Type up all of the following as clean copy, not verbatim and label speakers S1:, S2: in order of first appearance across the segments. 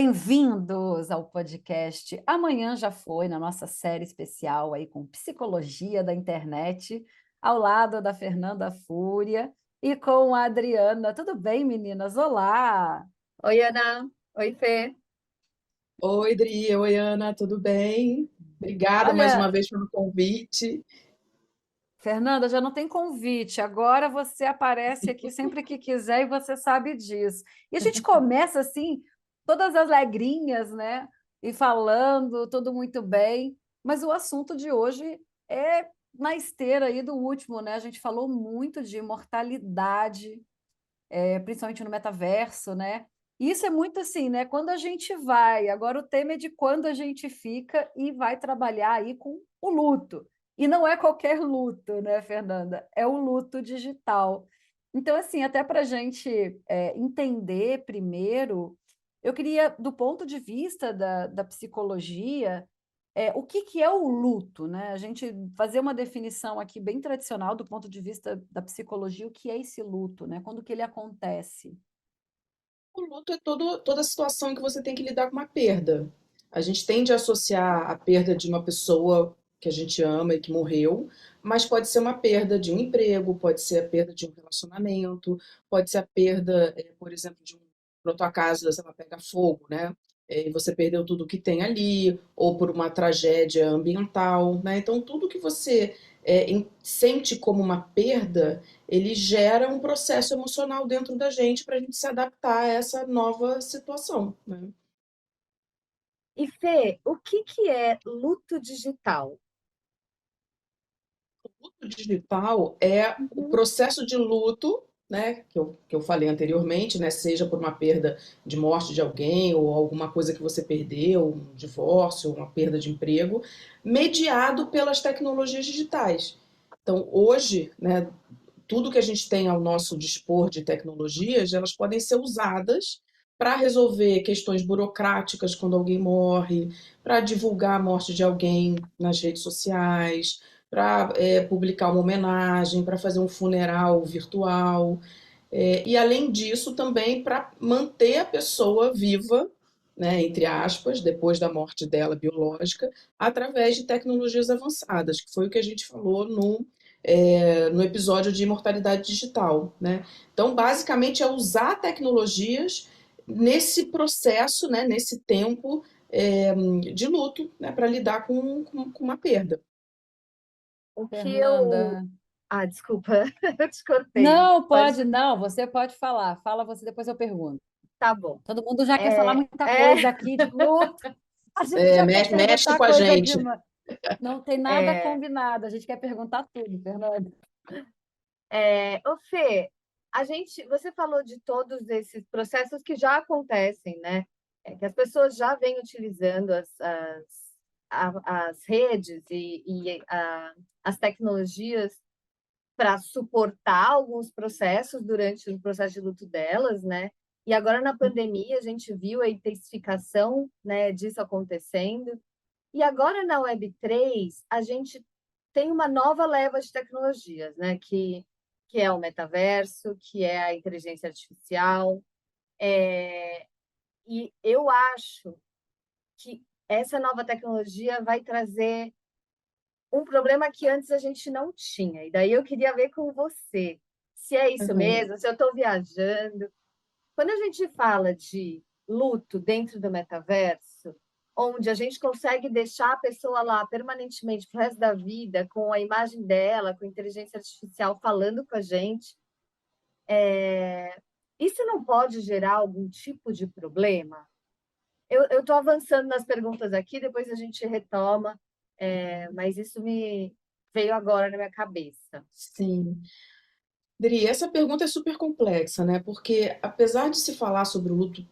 S1: Bem-vindos ao podcast Amanhã Já Foi, na nossa série especial aí com psicologia da internet, ao lado da Fernanda Fúria e com a Adriana. Tudo bem, meninas? Olá!
S2: Oi, Ana. Oi, Fê.
S3: Oi, Dri. Oi, Ana, tudo bem? Obrigada mais uma
S1: Olha,
S3: vez pelo convite.
S1: Fernanda, já não tem convite, agora você aparece aqui sempre que quiser e você sabe disso. E a gente começa assim, todas as legrinhas, né? E falando, tudo muito bem, mas o assunto de hoje é na esteira aí do último, né? A gente falou muito de imortalidade, principalmente no metaverso, né? E isso é muito assim, né? Quando a gente vai, agora o tema é de quando a gente fica e vai trabalhar aí com o luto. E não é qualquer luto, né, Fernanda? É o luto digital. Então, assim, até para a gente entender primeiro, eu queria, do ponto de vista da psicologia, o que que é o luto, né? A gente fazer uma definição aqui bem tradicional do ponto de vista da psicologia, o que é esse luto, né? Quando que ele acontece?
S3: O luto é toda situação em que você tem que lidar com uma perda. A gente tende a associar a perda de uma pessoa que a gente ama e que morreu, mas pode ser uma perda de um emprego, pode ser a perda de um relacionamento, pode ser a perda, por exemplo, quando a tua casa, sei lá, pega fogo, né? E você perdeu tudo que tem ali, ou por uma tragédia ambiental, né? Então, tudo que você sente como uma perda, ele gera um processo emocional dentro da gente para a gente se adaptar a essa nova situação, né?
S2: E Fê, o que que é luto digital?
S3: O luto digital é o
S2: Uhum.
S3: processo de luto, né, que eu falei anteriormente, né, seja por uma perda de morte de alguém ou alguma coisa que você perdeu, um divórcio, uma perda de emprego, mediado pelas tecnologias digitais. Então, hoje, né, tudo que a gente tem ao nosso dispor de tecnologias, elas podem ser usadas para resolver questões burocráticas quando alguém morre, para divulgar a morte de alguém nas redes sociais, para publicar uma homenagem, para fazer um funeral virtual. E além disso, também para manter a pessoa viva, né, entre aspas, depois da morte dela biológica, através de tecnologias avançadas, que foi o que a gente falou no episódio de imortalidade digital. Né? Então, basicamente, é usar tecnologias nesse processo, né, nesse tempo de luto, né, para lidar com uma perda.
S2: O que eu.
S1: Fernanda.
S2: Ah, desculpa, eu te cortei.
S1: Não,
S2: Pode.
S1: pode, não, você pode falar. Fala você, depois eu pergunto.
S2: Tá bom.
S1: Todo mundo já quer falar
S2: É,
S1: muita
S2: é,
S1: coisa aqui de luto. A gente já quer
S3: Mexe
S1: perguntar
S3: com a
S1: coisa
S3: gente.
S1: demais. Não tem nada
S2: é,
S1: combinado, a gente quer perguntar tudo, Fernanda.
S2: Ô, Fê, você falou de todos esses processos que já acontecem, né? Que as pessoas já vêm utilizando as redes as tecnologias para suportar alguns processos durante o processo de luto delas, né? E agora na pandemia a gente viu a intensificação, né, disso acontecendo. E agora na Web3 a gente tem uma nova leva de tecnologias, né? Que é o metaverso, que é a inteligência artificial. E eu acho que essa nova tecnologia vai trazer um problema que antes a gente não tinha. E daí eu queria ver com você se é isso
S3: Uhum.
S2: mesmo, se eu estou viajando. Quando a gente fala de luto dentro do metaverso, onde a gente consegue deixar a pessoa lá permanentemente pro resto da vida, com a imagem dela, com a inteligência artificial falando com a gente, isso não pode gerar algum tipo de problema? Eu estou avançando nas perguntas aqui, depois a gente retoma, mas isso me veio agora na minha cabeça.
S3: Sim. Dri, essa pergunta é super complexa, né? Porque apesar de se falar sobre o luto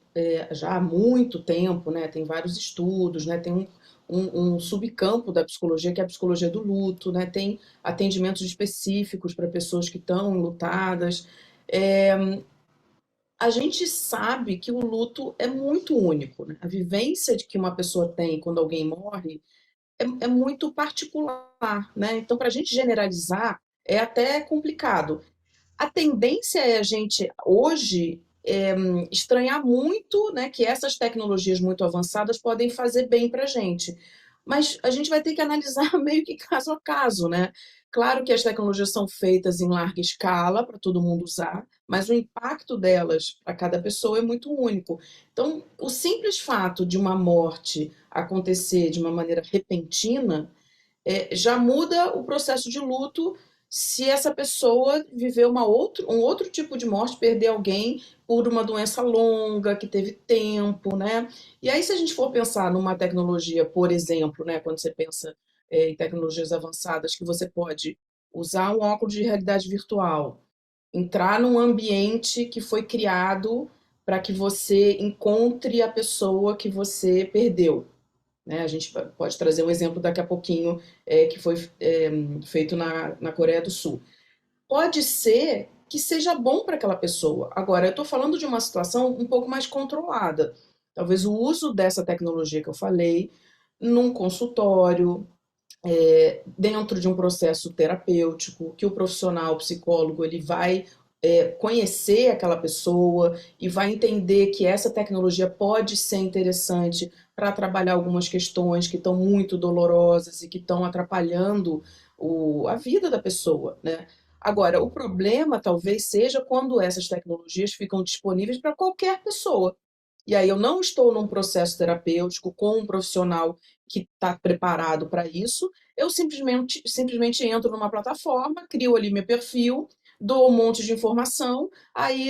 S3: já há muito tempo, né? Tem vários estudos, né? Tem um subcampo da psicologia que é a psicologia do luto, né? Tem atendimentos específicos para pessoas que estão lutadas. É, a gente sabe que o luto é muito único, né? A vivência de que uma pessoa tem quando alguém morre é muito particular, né? Então, para a gente generalizar, é até complicado. A tendência é a gente, hoje, estranhar muito, né, que essas tecnologias muito avançadas podem fazer bem para a gente. Mas a gente vai ter que analisar meio que caso a caso, né? Claro que as tecnologias são feitas em larga escala para todo mundo usar, mas o impacto delas para cada pessoa é muito único. Então, o simples fato de uma morte acontecer de uma maneira repentina já muda o processo de luto se essa pessoa viver um outro tipo de morte, perder alguém por uma doença longa, que teve tempo, né? E aí, se a gente for pensar numa tecnologia, por exemplo, né, quando você pensa em tecnologias avançadas, que você pode usar um óculos de realidade virtual, entrar num ambiente que foi criado para que você encontre a pessoa que você perdeu, né? A gente pode trazer um exemplo daqui a pouquinho que foi feito na Coreia do Sul. Pode ser que seja bom para aquela pessoa. Agora, eu estou falando de uma situação um pouco mais controlada. Talvez o uso dessa tecnologia que eu falei num consultório, dentro de um processo terapêutico, que o profissional, o psicólogo, ele vai conhecer aquela pessoa e vai entender que essa tecnologia pode ser interessante para trabalhar algumas questões que estão muito dolorosas e que estão atrapalhando a vida da pessoa, né? Agora, o problema talvez seja quando essas tecnologias ficam disponíveis para qualquer pessoa. E aí eu não estou num processo terapêutico com um profissional que está preparado para isso, eu simplesmente entro numa plataforma, crio ali meu perfil, dou um monte de informação, aí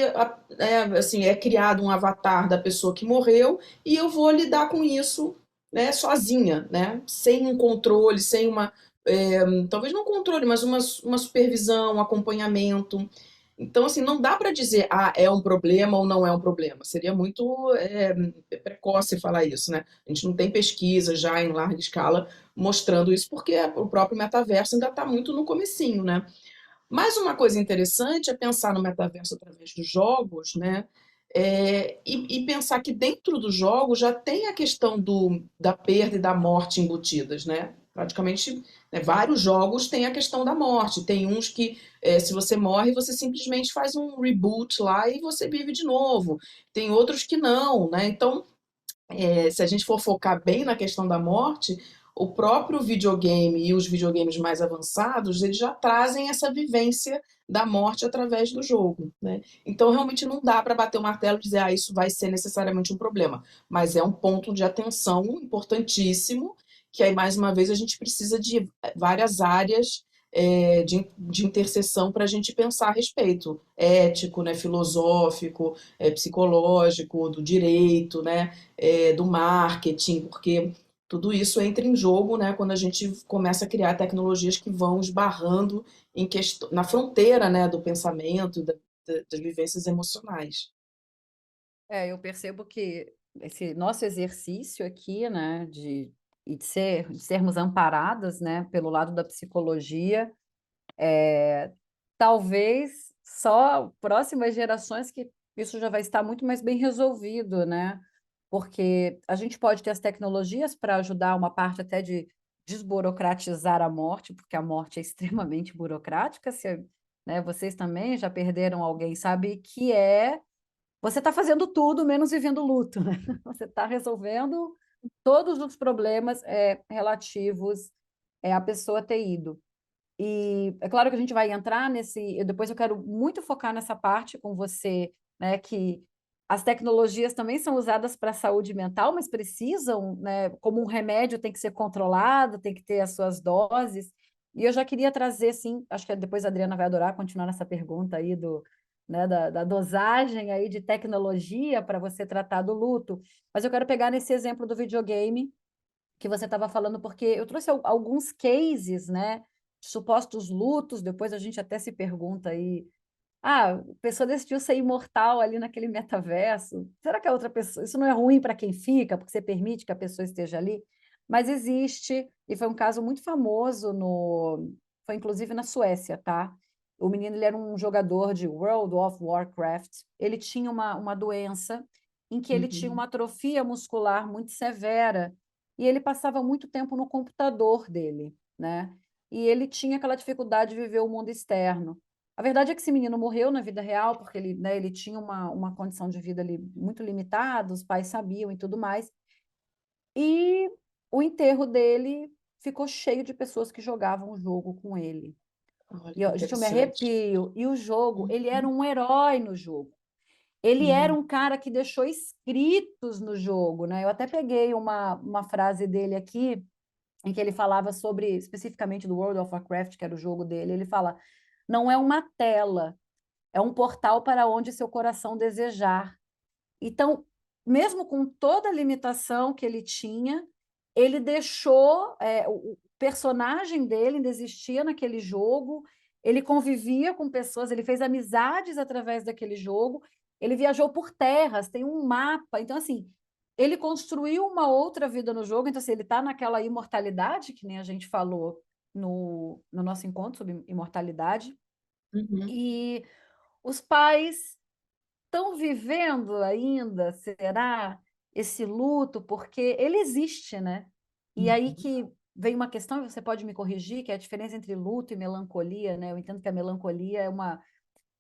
S3: assim, é criado um avatar da pessoa que morreu e eu vou lidar com isso, né, sozinha, né, sem um controle, sem talvez não controle, mas uma supervisão, um acompanhamento. Então, assim, não dá para dizer, é um problema ou não é um problema. Seria muito precoce falar isso, né? A gente não tem pesquisa já em larga escala mostrando isso, porque o próprio metaverso ainda está muito no comecinho, né? Mas uma coisa interessante é pensar no metaverso através dos jogos, né? E pensar que dentro dos jogos já tem a questão da perda e da morte embutidas, né? Praticamente, né, vários jogos têm a questão da morte. Tem uns que, se você morre, você simplesmente faz um reboot lá e você vive de novo. Tem outros que não, né? Então, se a gente for focar bem na questão da morte, o próprio videogame e os videogames mais avançados, eles já trazem essa vivência da morte através do jogo, né? Então, realmente não dá para bater o martelo e dizer, isso vai ser necessariamente um problema, mas é um ponto de atenção importantíssimo, que aí, mais uma vez, a gente precisa de várias áreas de interseção para a gente pensar a respeito, ético, né, filosófico, psicológico, do direito, né, do marketing, porque tudo isso entra em jogo, né, quando a gente começa a criar tecnologias que vão esbarrando na fronteira, né, do pensamento, das vivências emocionais.
S1: Eu percebo que esse nosso exercício aqui, né, de sermos amparadas, né, pelo lado da psicologia, talvez só próximas gerações que isso já vai estar muito mais bem resolvido, né? Porque a gente pode ter as tecnologias para ajudar uma parte até de desburocratizar a morte, porque a morte é extremamente burocrática. Né, vocês também já perderam alguém, sabe que você está fazendo tudo menos vivendo luto, né? Você está resolvendo todos os problemas relativos à pessoa ter ido. E é claro que a gente vai entrar depois eu quero muito focar nessa parte com você, né, que as tecnologias também são usadas para a saúde mental, mas precisam, né, como um remédio tem que ser controlado, tem que ter as suas doses. E eu já queria trazer, sim, acho que depois a Adriana vai adorar continuar nessa pergunta aí né, da dosagem aí de tecnologia para você tratar do luto. Mas eu quero pegar nesse exemplo do videogame que você estava falando, porque eu trouxe alguns cases, né, de supostos lutos, depois a gente até se pergunta aí, a pessoa decidiu ser imortal ali naquele metaverso, será que a outra pessoa, isso não é ruim para quem fica, porque você permite que a pessoa esteja ali? Mas existe, e foi um caso muito famoso, foi inclusive na Suécia, tá? O menino, ele era um jogador de World of Warcraft, ele tinha uma doença em que ele tinha
S3: Uhum.
S1: uma atrofia muscular muito severa, e ele passava muito tempo no computador dele, né? E ele tinha aquela dificuldade de viver o mundo externo. A verdade é que esse menino morreu na vida real, porque ele, né, ele tinha uma condição de vida ali muito limitada, os pais sabiam e tudo mais. E o enterro dele ficou cheio de pessoas que jogavam o jogo com ele.
S3: Olha
S1: E,
S3: que
S1: ó, gente, eu me
S3: interessante.
S1: arrepio. E o jogo, ele era um herói no jogo. Ele era
S3: Uhum.
S1: um cara que deixou escritos no jogo, né? Eu até peguei uma frase dele aqui, em que ele falava sobre, especificamente do World of Warcraft, que era o jogo dele. Ele fala: não é uma tela, é um portal para onde seu coração desejar. Então, mesmo com toda a limitação que ele tinha, ele deixou, o personagem dele ainda existia naquele jogo, ele convivia com pessoas, ele fez amizades através daquele jogo, ele viajou por terras, tem um mapa. Então, assim, ele construiu uma outra vida no jogo. Então, assim, ele está naquela imortalidade, que nem a gente falou no nosso encontro sobre imortalidade,
S3: Uhum.
S1: e os pais estão vivendo ainda, será, esse luto, porque ele existe, né? E aí
S3: Uhum.
S1: que vem uma questão, e você pode me corrigir, que é a diferença entre luto e melancolia, né? Eu entendo que a melancolia é uma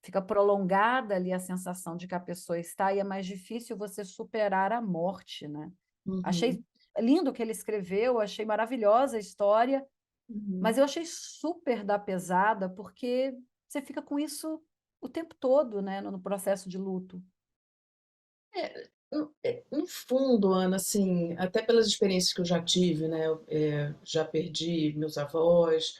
S1: fica prolongada ali a sensação de que a pessoa está, e é mais difícil você superar a morte, né? Achei
S3: Uhum.
S1: lindo o que ele escreveu, achei maravilhosa a história,
S3: Uhum.
S1: mas eu achei super da pesada, porque você fica com isso o tempo todo, né, no processo de luto.
S3: No fundo, Ana, assim, até pelas experiências que eu já tive, né? Já perdi meus avós,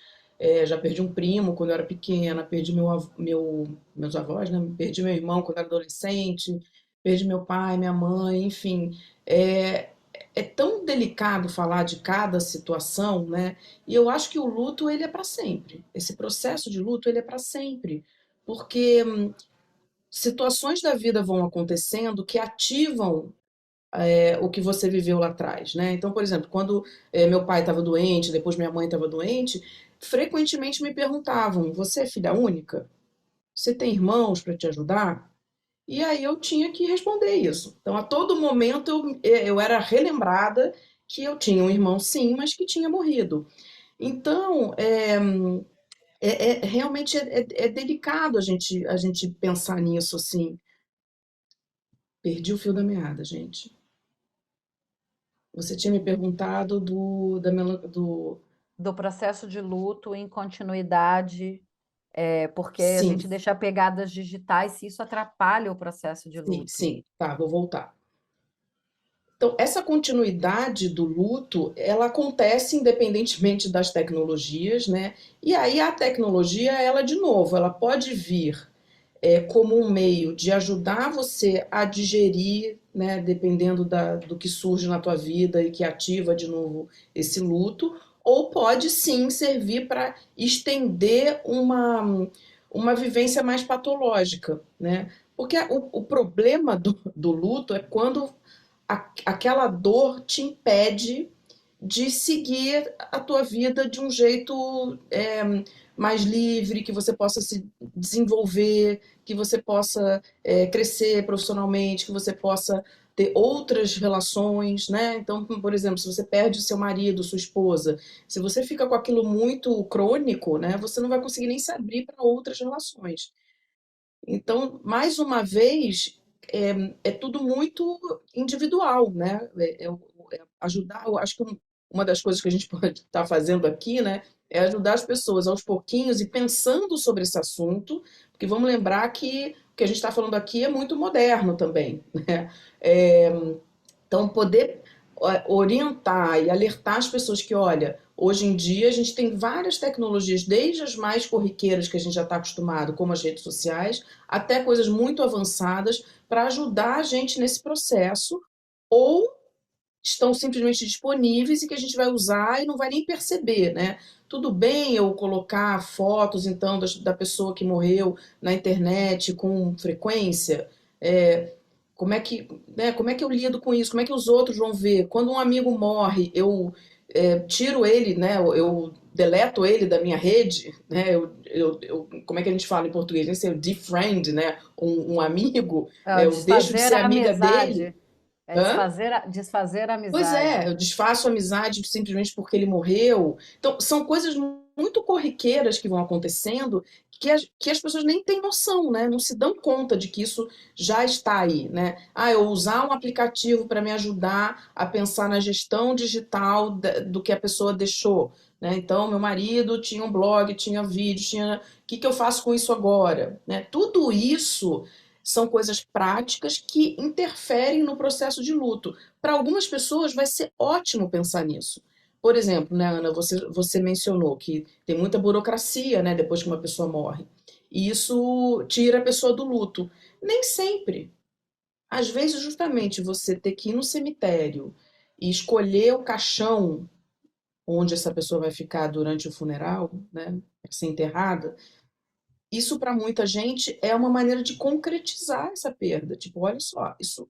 S3: já perdi um primo quando eu era pequena, perdi meus avós, né? Perdi meu irmão quando eu era adolescente, perdi meu pai, minha mãe, enfim. É, é tão delicado falar de cada situação, né? E eu acho que o luto, ele é para sempre. Esse processo de luto, ele é para sempre. Porque situações da vida vão acontecendo que ativam o que você viveu lá atrás, né? Então, por exemplo, quando meu pai estava doente, depois minha mãe estava doente, frequentemente me perguntavam: você é filha única? Você tem irmãos para te ajudar? E aí eu tinha que responder isso. Então, a todo momento eu era relembrada que eu tinha um irmão, sim, mas que tinha morrido. Então, realmente é delicado a gente pensar nisso assim. Perdi o fio da meada, gente. Você tinha me perguntado do.
S1: Do processo de luto em continuidade, porque a
S3: Sim,
S1: gente deixa pegadas digitais, se isso atrapalha o processo de
S3: sim,
S1: luto.
S3: sim. Tá, vou voltar. Então, essa continuidade do luto, ela acontece independentemente das tecnologias, né? E aí a tecnologia, ela de novo, ela pode vir como um meio de ajudar você a digerir, né, dependendo do que surge na tua vida e que ativa de novo esse luto, ou pode sim servir para estender uma vivência mais patológica, né? Porque o problema do luto é quando aquela dor te impede de seguir a tua vida de um jeito mais livre, que você possa se desenvolver, que você possa crescer profissionalmente, que você possa ter outras relações, né? Então, por exemplo, se você perde o seu marido, sua esposa, se você fica com aquilo muito crônico, né, você não vai conseguir nem se abrir para outras relações. Então, mais uma vez, é tudo muito individual, né? Ajudar, eu acho que uma das coisas que a gente pode estar fazendo aqui, né, é ajudar as pessoas aos pouquinhos e pensando sobre esse assunto, porque vamos lembrar que o que a gente está falando aqui é muito moderno também, né? É, então, poder orientar e alertar as pessoas que, olha, hoje em dia a gente tem várias tecnologias, desde as mais corriqueiras que a gente já está acostumado, como as redes sociais, até coisas muito avançadas para ajudar a gente nesse processo, ou estão simplesmente disponíveis e que a gente vai usar e não vai nem perceber, né? Tudo bem eu colocar fotos, então, da pessoa que morreu na internet com frequência? É, como é que eu lido com isso? Como é que os outros vão ver? Quando um amigo morre, eu tiro ele, né? Eu deleto ele da minha rede, né? Como é que a gente fala em português? Nem sei, eu defriend, né? Um amigo, né? Eu deixo de
S1: Desfazer
S3: ser
S1: a
S3: amiga dele.
S1: amizade,
S3: Hã?
S1: desfazer a
S3: Pois é,
S1: amizade.
S3: eu desfaço amizade simplesmente porque ele morreu. Então, são coisas muito corriqueiras que vão acontecendo que as pessoas nem têm noção, né? Não se dão conta de que isso já está aí, né? Ah, eu usar um aplicativo para me ajudar a pensar na gestão digital do que a pessoa deixou, né? Então, meu marido tinha um blog, tinha vídeo, tinha... O que que eu faço com isso agora, né? Tudo isso são coisas práticas que interferem no processo de luto. Para algumas pessoas vai ser ótimo pensar nisso. Por exemplo, né, Ana, você mencionou que tem muita burocracia, né, depois que uma pessoa morre. E isso tira a pessoa do luto. Nem sempre. Às vezes, justamente, você ter que ir no cemitério e escolher o caixão onde essa pessoa vai ficar durante o funeral, né, para ser enterrada, isso para muita gente é uma maneira de concretizar essa perda. Tipo, olha só, isso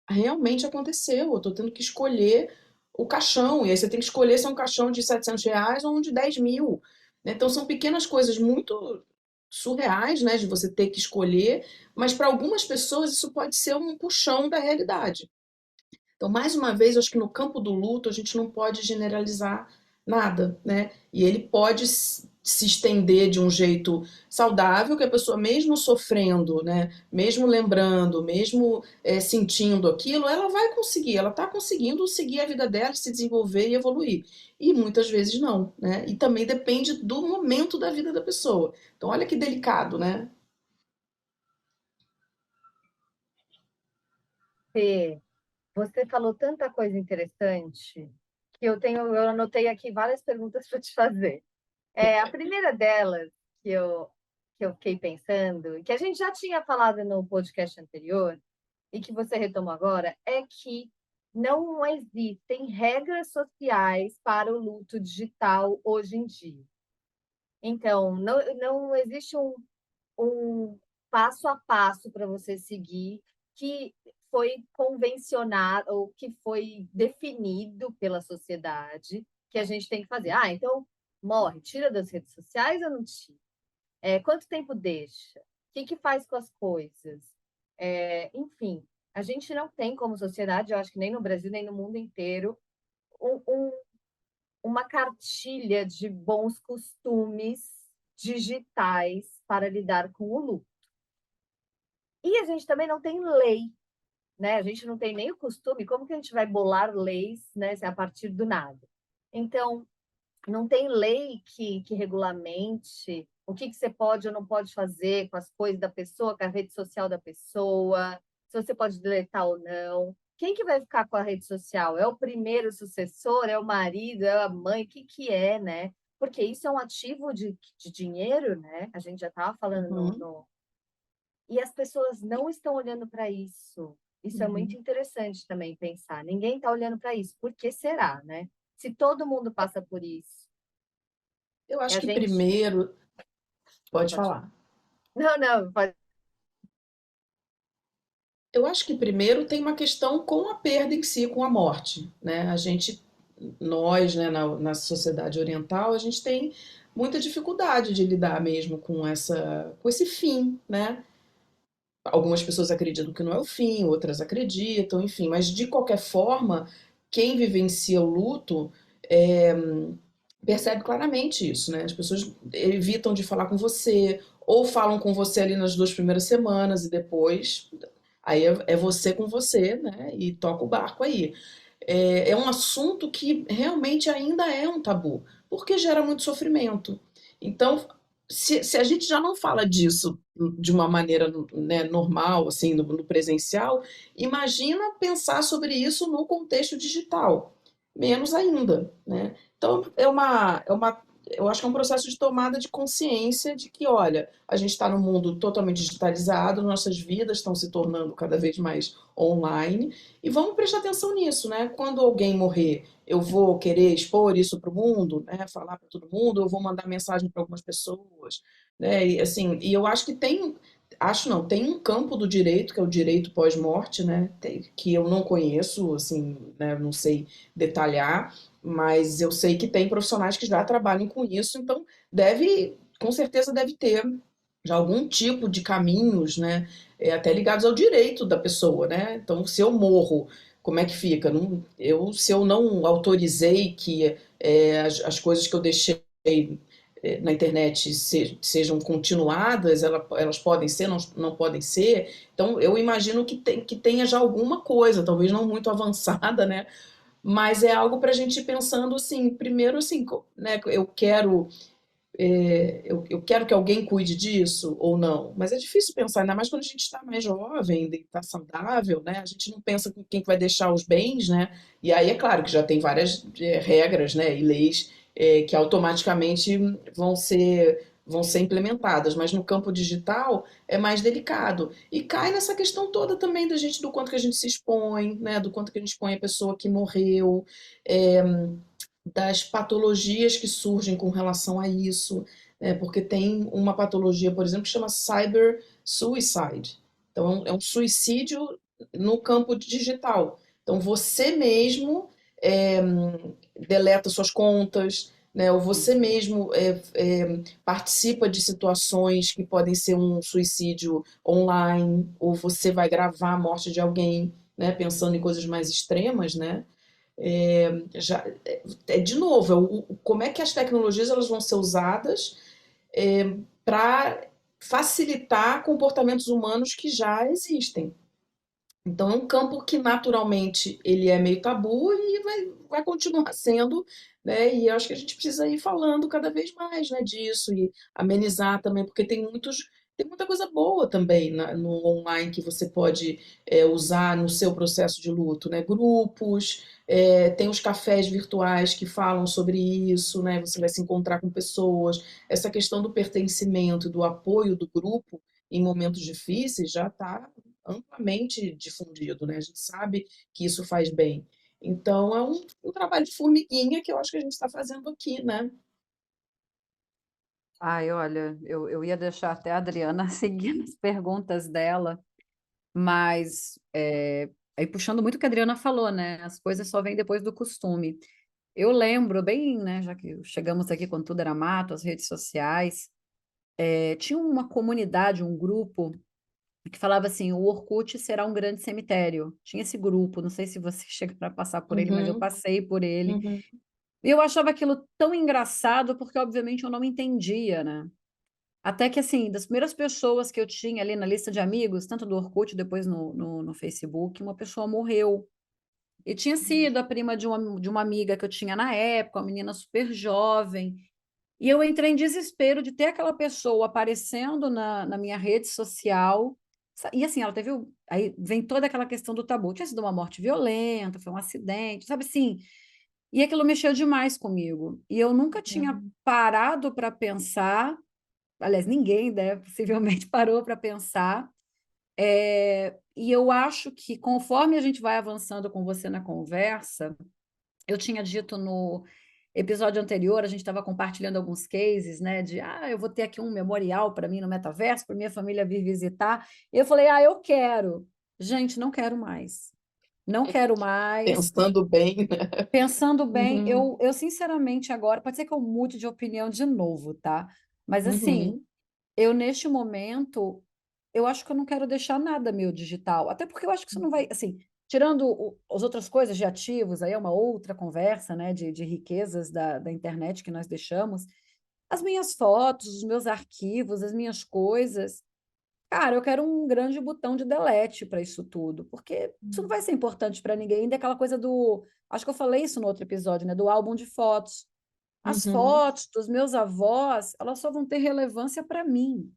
S3: realmente aconteceu, eu estou tendo que escolher o caixão, e aí você tem que escolher se é um caixão de R$ 700 ou um de 10.000, né? Então são pequenas coisas muito surreais, né, de você ter que escolher, mas para algumas pessoas isso pode ser um puxão da realidade. Então, mais uma vez, eu acho que no campo do luto a gente não pode generalizar nada, né? E ele pode se estender de um jeito saudável, que a pessoa, mesmo sofrendo, né? Mesmo lembrando, mesmo sentindo aquilo, ela vai conseguir, ela está conseguindo seguir a vida dela, se desenvolver e evoluir. E muitas vezes não, né? E também depende do momento da vida da pessoa. Então, olha que delicado, né?
S2: Fê, você falou tanta coisa interessante que eu anotei aqui várias perguntas para te fazer. A primeira delas que eu fiquei pensando, que a gente já tinha falado no podcast anterior e que você retomou agora, é que não existem regras sociais para o luto digital hoje em dia. Então, não existe um passo a passo para você seguir que foi convencionado ou que foi definido pela sociedade que a gente tem que fazer. Ah, então morre, tira das redes sociais ou não tira? Quanto tempo deixa? O que faz com as coisas? Enfim, a gente não tem como sociedade, eu acho que nem no Brasil, nem no mundo inteiro, um, um, uma cartilha de bons costumes digitais para lidar com o luto. E a gente também não tem lei, né? A gente não tem nem o costume, como que a gente vai bolar leis, né, a partir do nada? Então, não tem lei que regulamente o que você pode ou não pode fazer com as coisas da pessoa, com a rede social da pessoa, se você pode deletar ou não. Quem que vai ficar com a rede social? É o primeiro sucessor? É o marido? É a mãe? O que é, né? Porque isso é um ativo de dinheiro, né? A gente já estava falando
S3: Uhum,
S2: E as pessoas não estão olhando para isso. Isso é muito
S3: uhum.
S2: interessante também pensar. Ninguém está olhando para isso. Por que será, né? Se todo mundo passa por isso,
S3: Eu
S2: é
S3: acho
S2: a
S3: que
S2: gente.
S3: primeiro, pode
S2: Pode falar.
S3: falar.
S2: Não, não, pode.
S3: Eu acho que primeiro tem uma questão com a perda em si, com a morte, né? Nós, né, na sociedade oriental, a gente tem muita dificuldade de lidar mesmo com esse fim, né? Algumas pessoas acreditam que não é o fim, outras acreditam, enfim, mas de qualquer forma, quem vivencia o luto é, percebe claramente isso, né? As pessoas evitam de falar com você, ou falam com você ali nas 2 primeiras semanas e depois aí é você com você, né? E toca o barco aí. É um assunto que realmente ainda é um tabu, porque gera muito sofrimento. Então, se a gente já não fala disso de uma maneira, né, normal, assim, no presencial, imagina pensar sobre isso no contexto digital, menos ainda, né? Então, eu acho que é um processo de tomada de consciência de que, olha, a gente está num mundo totalmente digitalizado, nossas vidas estão se tornando cada vez mais online, e vamos prestar atenção nisso, né? Quando alguém morrer, eu vou querer expor isso para o mundo, né? Falar para todo mundo, eu vou mandar mensagem para algumas pessoas, né? E assim, e eu acho que acho não, tem um campo do direito que é o direito pós-morte, né? Que eu não conheço, assim, né? Não sei detalhar, mas eu sei que tem profissionais que já trabalham com isso, então com certeza deve ter já algum tipo de caminhos, né? Até ligados ao direito da pessoa, né? Então, se eu morro, como é que fica? Se eu não autorizei que as coisas que eu deixei na internet sejam continuadas, elas podem ser, não podem ser. Então, eu imagino que tenha já alguma coisa, talvez não muito avançada, né? Mas é algo para a gente ir pensando assim, primeiro assim, né, eu quero que alguém cuide disso ou não. Mas é difícil pensar, ainda mais quando a gente está mais jovem, está saudável, né? A gente não pensa com quem que vai deixar os bens, né? E aí é claro que já tem várias regras, né, e leis que automaticamente vão ser implementadas, mas no campo digital é mais delicado. E cai nessa questão toda também da gente, do quanto que a gente se expõe, né? Do quanto que a gente expõe a pessoa que morreu, é, das patologias que surgem com relação a isso, né? Porque tem uma patologia, por exemplo, que chama cyber suicide. Então, é um suicídio no campo digital. Então, você mesmo é, deleta suas contas, né? Ou você mesmo participa de situações que podem ser um suicídio online, ou você vai gravar a morte de alguém, né? Pensando em coisas mais extremas, né? De novo, como é que as tecnologias elas vão ser usadas para facilitar comportamentos humanos que já existem. Então é um campo que naturalmente ele é meio tabu e vai continuar sendo, né? E eu acho que a gente precisa ir falando cada vez mais, né, disso e amenizar também, porque tem muita coisa boa também no online que você pode usar no seu processo de luto, né? Grupos, tem os cafés virtuais que falam sobre isso, né? Você vai se encontrar com pessoas. Essa questão do pertencimento, do apoio do grupo em momentos difíceis já está amplamente difundido, né? A gente sabe que isso faz bem. Então, é um trabalho de formiguinha que eu acho que a gente está fazendo aqui, né?
S1: Ai, olha, eu ia deixar até a Adriana seguir as perguntas dela, mas aí puxando muito o que a Adriana falou, né? As coisas só vêm depois do costume. Eu lembro bem, né? Já que chegamos aqui quando tudo era mato, as redes sociais, tinha uma comunidade, um grupo que falava assim: o Orkut será um grande cemitério. Tinha esse grupo, não sei se você chega para passar por ele, mas eu
S3: Uhum,
S1: passei por ele.
S3: uhum,
S1: E eu achava aquilo tão engraçado, porque obviamente eu não entendia, né? Até que, assim, das primeiras pessoas que eu tinha ali na lista de amigos, tanto do Orkut, depois no Facebook, uma pessoa morreu. E tinha sido a prima de uma amiga que eu tinha na época, uma menina super jovem. E eu entrei em desespero de ter aquela pessoa aparecendo na minha rede social. E assim, ela teve. Aí vem toda aquela questão do tabu. Tinha sido uma morte violenta, foi um acidente, sabe assim? E aquilo mexeu demais comigo. E eu nunca tinha
S3: uhum,
S1: parado para pensar. Aliás, ninguém, né, possivelmente parou para pensar. E eu acho que conforme a gente vai avançando com você na conversa, eu tinha dito no episódio anterior, a gente estava compartilhando alguns cases, né? Eu vou ter aqui um memorial para mim no metaverso, para minha família vir visitar. E eu falei, eu quero. Gente, não quero mais. Não quero mais.
S3: pensando bem, né?
S1: Pensando bem,
S3: Uhum,
S1: eu sinceramente agora, pode ser que eu mude de opinião de novo, tá? Mas assim,
S3: uhum,
S1: eu neste momento, eu acho que eu não quero deixar nada meu digital, até porque eu acho que isso não vai, assim, tirando as outras coisas de ativos, aí é uma outra conversa, né, de riquezas da internet que nós deixamos, as minhas fotos, os meus arquivos, as minhas coisas, cara, eu quero um grande botão de delete para isso tudo, porque isso não vai ser importante para ninguém, ainda é aquela coisa acho que eu falei isso no outro episódio, né, do álbum de fotos. As
S3: uhum,
S1: fotos dos meus avós, elas só vão ter relevância para mim,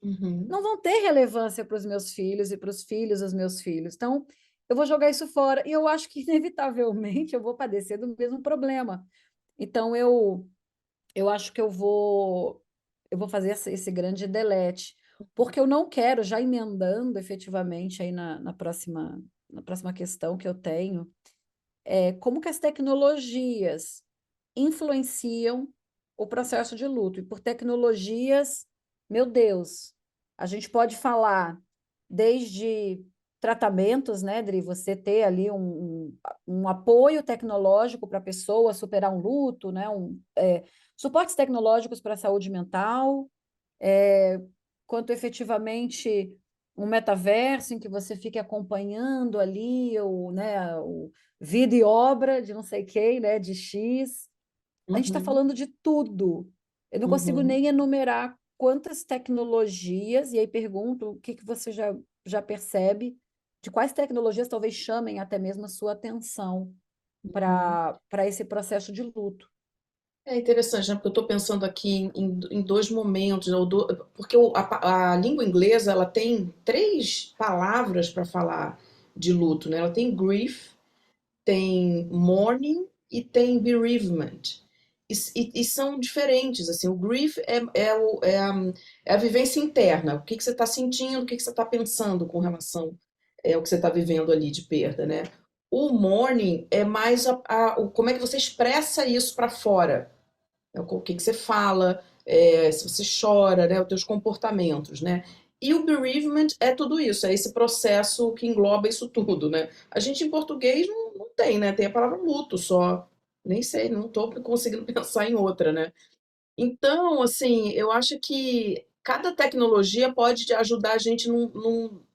S3: uhum,
S1: não vão ter relevância para os meus filhos e para os filhos dos meus filhos. Então, eu vou jogar isso fora e eu acho que, inevitavelmente, eu vou padecer do mesmo problema. Então, eu acho que eu vou fazer esse grande delete, porque eu não quero, já emendando efetivamente aí na próxima questão que eu tenho, como que as tecnologias influenciam o processo de luto. E por tecnologias, meu Deus, a gente pode falar desde tratamentos, né, Dri, você ter ali um apoio tecnológico para a pessoa superar um luto, né, suportes tecnológicos para a saúde mental, quanto efetivamente um metaverso em que você fique acompanhando ali o vida e obra de não sei quem, né, de X. A gente está
S3: uhum,
S1: falando de tudo. Eu não consigo
S3: Uhum.
S1: nem enumerar quantas tecnologias, e aí pergunto o que que você já percebe, de quais tecnologias talvez chamem até mesmo a sua atenção
S3: Uhum.
S1: para esse processo de luto.
S3: É interessante, né? Porque eu estou pensando aqui em dois momentos, né? Porque a língua inglesa ela tem três palavras para falar de luto, né? Ela tem grief, tem mourning e tem bereavement. E são diferentes, assim, o grief é a vivência interna, o que que você está sentindo, o que que você está pensando com relação ao que você está vivendo ali de perda, né? O mourning é mais como é que você expressa isso para fora, o que que você fala, se você chora, né, os teus comportamentos, né? E o bereavement é tudo isso, é esse processo que engloba isso tudo, né? A gente em português não tem, né? Tem a palavra luto só. Nem sei, não estou conseguindo pensar em outra, né? Então, assim, eu acho que cada tecnologia pode te ajudar a gente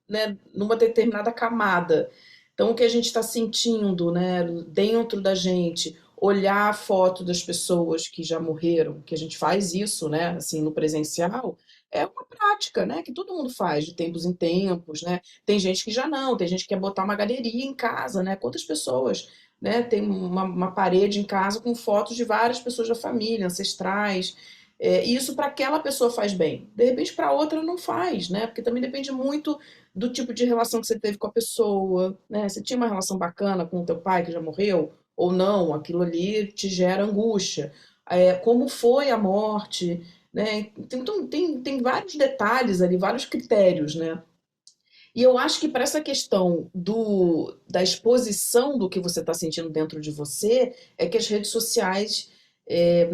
S3: né, numa determinada camada. Então, o que a gente está sentindo, né, dentro da gente, olhar a foto das pessoas que já morreram, que a gente faz isso, né, assim, no presencial, é uma prática, né, que todo mundo faz de tempos em tempos, né? Tem gente que já não, tem gente que quer botar uma galeria em casa, né? Quantas pessoas, né? Tem uma parede em casa com fotos de várias pessoas da família, ancestrais. E isso para aquela pessoa faz bem. De repente, para outra não faz, né? Porque também depende muito do tipo de relação que você teve com a pessoa, né? Você tinha uma relação bacana com o teu pai que já morreu ou não, aquilo ali te gera angústia. Como foi a morte, né? Então, tem vários detalhes ali, vários critérios, né? E eu acho que para essa questão da exposição do que você está sentindo dentro de você, é que as redes sociais é,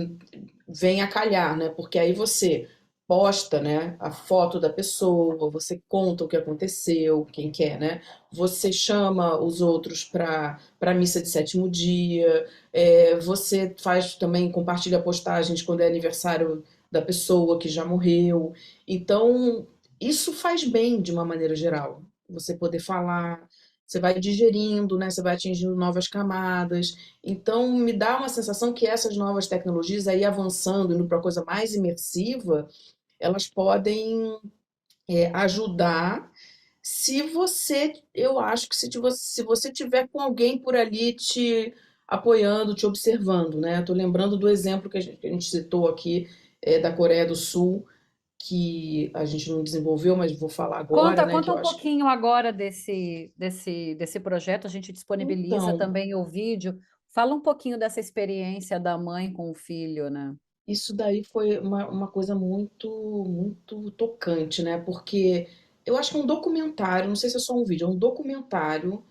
S3: vêm a calhar, né? Porque aí você posta, né, a foto da pessoa, você conta o que aconteceu, quem quer, né? Você chama os outros para a missa de sétimo dia, você faz também, compartilha postagens quando é aniversário da pessoa que já morreu. Então, isso faz bem de uma maneira geral. Você poder falar, você vai digerindo, né? Você vai atingindo novas camadas. Então, me dá uma sensação que essas novas tecnologias, aí avançando, indo para uma coisa mais imersiva, elas podem ajudar se você, eu acho que se você tiver com alguém por ali te apoiando, te observando, né? Estou lembrando do exemplo que a gente citou aqui, da Coreia do Sul, que a gente não desenvolveu, mas vou falar agora,
S1: Conta,
S3: né? Que
S1: conta
S3: eu
S1: um
S3: acho que.
S1: pouquinho agora desse projeto, a gente disponibiliza
S3: Então,
S1: também o vídeo. Fala um pouquinho dessa experiência da mãe com o filho, né?
S3: isso daí foi uma coisa muito, muito tocante, né? Porque eu acho que é um documentário, não sei se é só um vídeo, é um documentário